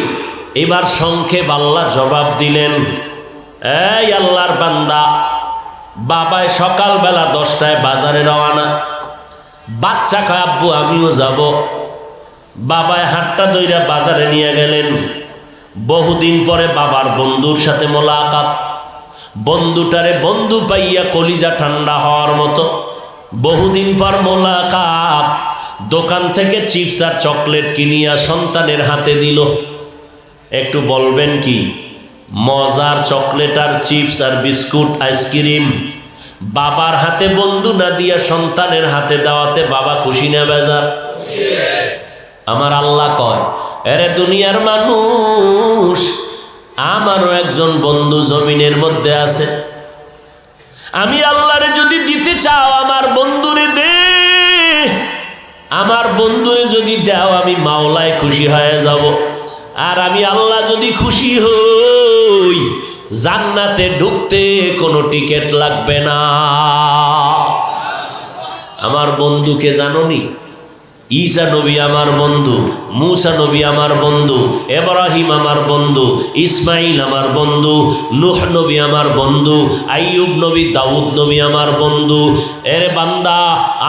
এবার সংক্ষেপ আল্লাহ জবাব দিলেন এই আল্লাহর বান্দা বাবায় সকালবেলা 10টায় বাজারে রওনা বাচ্চা কয় আব্বু আমিও যাব বাবায় হাতটা ধইরা বাজারে নিয়ে গেলেন বহুদিন পরে বাবার বন্ধুর সাথে মোলাকাত বন্ধুটারে বন্ধু পাইয়া কলিজা ঠান্ডা হওয়ার মতো বহুদিন পর মোলাকাত, দোকান থেকে চিপস আর চকলেট কিনিয়া সন্তানের হাতে দিল। একটু বলবেন কি মজার চকলেট আর চিপস আর বিস্কুট আইসক্রিম বাবার হাতে বন্ধু না দিয়া সন্তানের হাতে দেওয়াতে বাবা খুশি না বেজার? আমার আল্লাহ কয়, এরে দুনিয়ার মানুষ, আমারও একজন বন্ধু জমিনের মধ্যে আছে। আমি আল্লাহরে যদি দিতে চাও আমার বন্ধুরে দে, আমার বন্ধুরে যদি দাও আমি মাওলায় খুশি হয়ে যাব। আর আমি আল্লাহ যদি খুশি হই জান্নাতে ঢুকতে কোনো টিকিট লাগবে না। আমার বন্ধুকে জানোনি? ঈসা নবী আমার বন্ধু, মুসা নবী আমার বন্ধু, ইব্রাহিম আমার বন্ধু, ইসমাইল আমার বন্ধু, নূহ নবী আমার বন্ধু, আইয়ুব নবী, দাউদ নবী আমার বন্ধু। এরে বান্দা,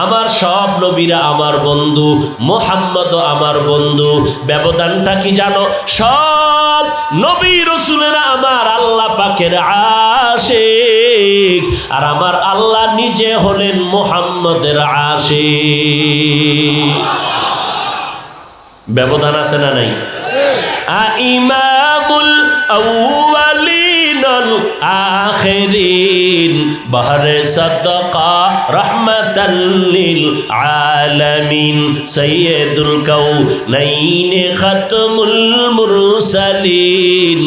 আমার সব নবীরা আমার বন্ধু, মুহাম্মদ আমার বন্ধু। ব্যবধানটা কি জানো? সব নবী রাসূলেরা আমার আল্লাহ পাকের আশিক, আর আমার আল্লাহ নিজে হলেন মুহাম্মদের আশিক। ব্যবধান আছে না নাই? ইমামুল আউয়ালিন আল আখিরিন বাহরে সাদকা রাহমাতাল লিল আলামিন সাইয়্যিদুল কাউনাইন খাতমুল মুরসালিন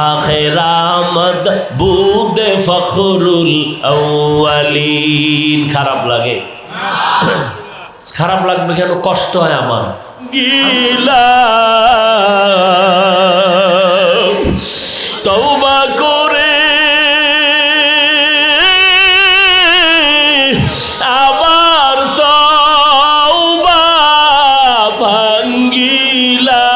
আখিরামদ বুদ ফখরুল আউয়ালিন। খারাপ লাগে? খারাপ লাগবে কেন? কষ্ট হয় আমার। গিলা তওবা করে আবার তওবা ভাঙ্গিলা,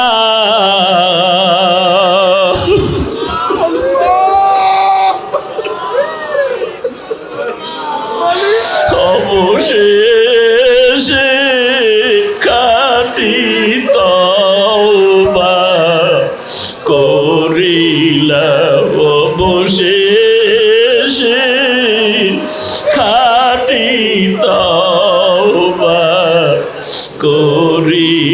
অবশেষে খাঁটি তওবা করিলাম, অবশেষে খাঁটি তওবা করিলাম।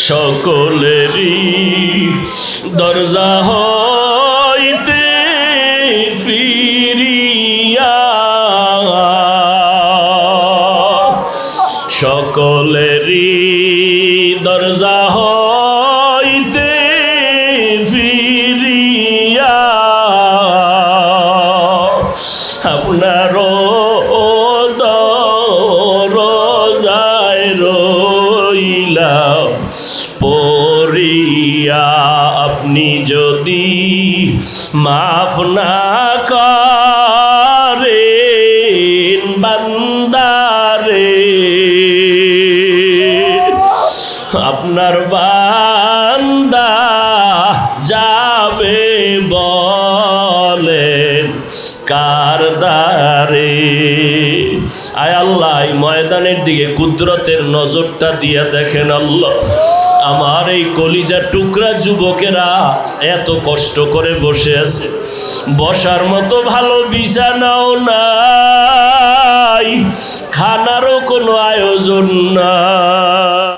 সকলেরই দরজা হইতে ফিরিয়া, সকলেরই দরজা হইতে ফিরিয়া আপনারও দরজায় রইলাম পড়িয়া। আপনি যদি মাফ না করেন বান্দারে, আপনার বান্দা যাবে বলেন কার দ্বারে? আয় আল্লাহ, এই ময়দানের দিকে কুদরতের নজরটা দিয়ে দেখেন আল্লাহ। আমার এই কলিজা টুকরা যুবকেরা এত কষ্ট করে বসে আছে, বসার মতো ভালো বিছানাও নাই, খানারও কোনো আয়োজন না।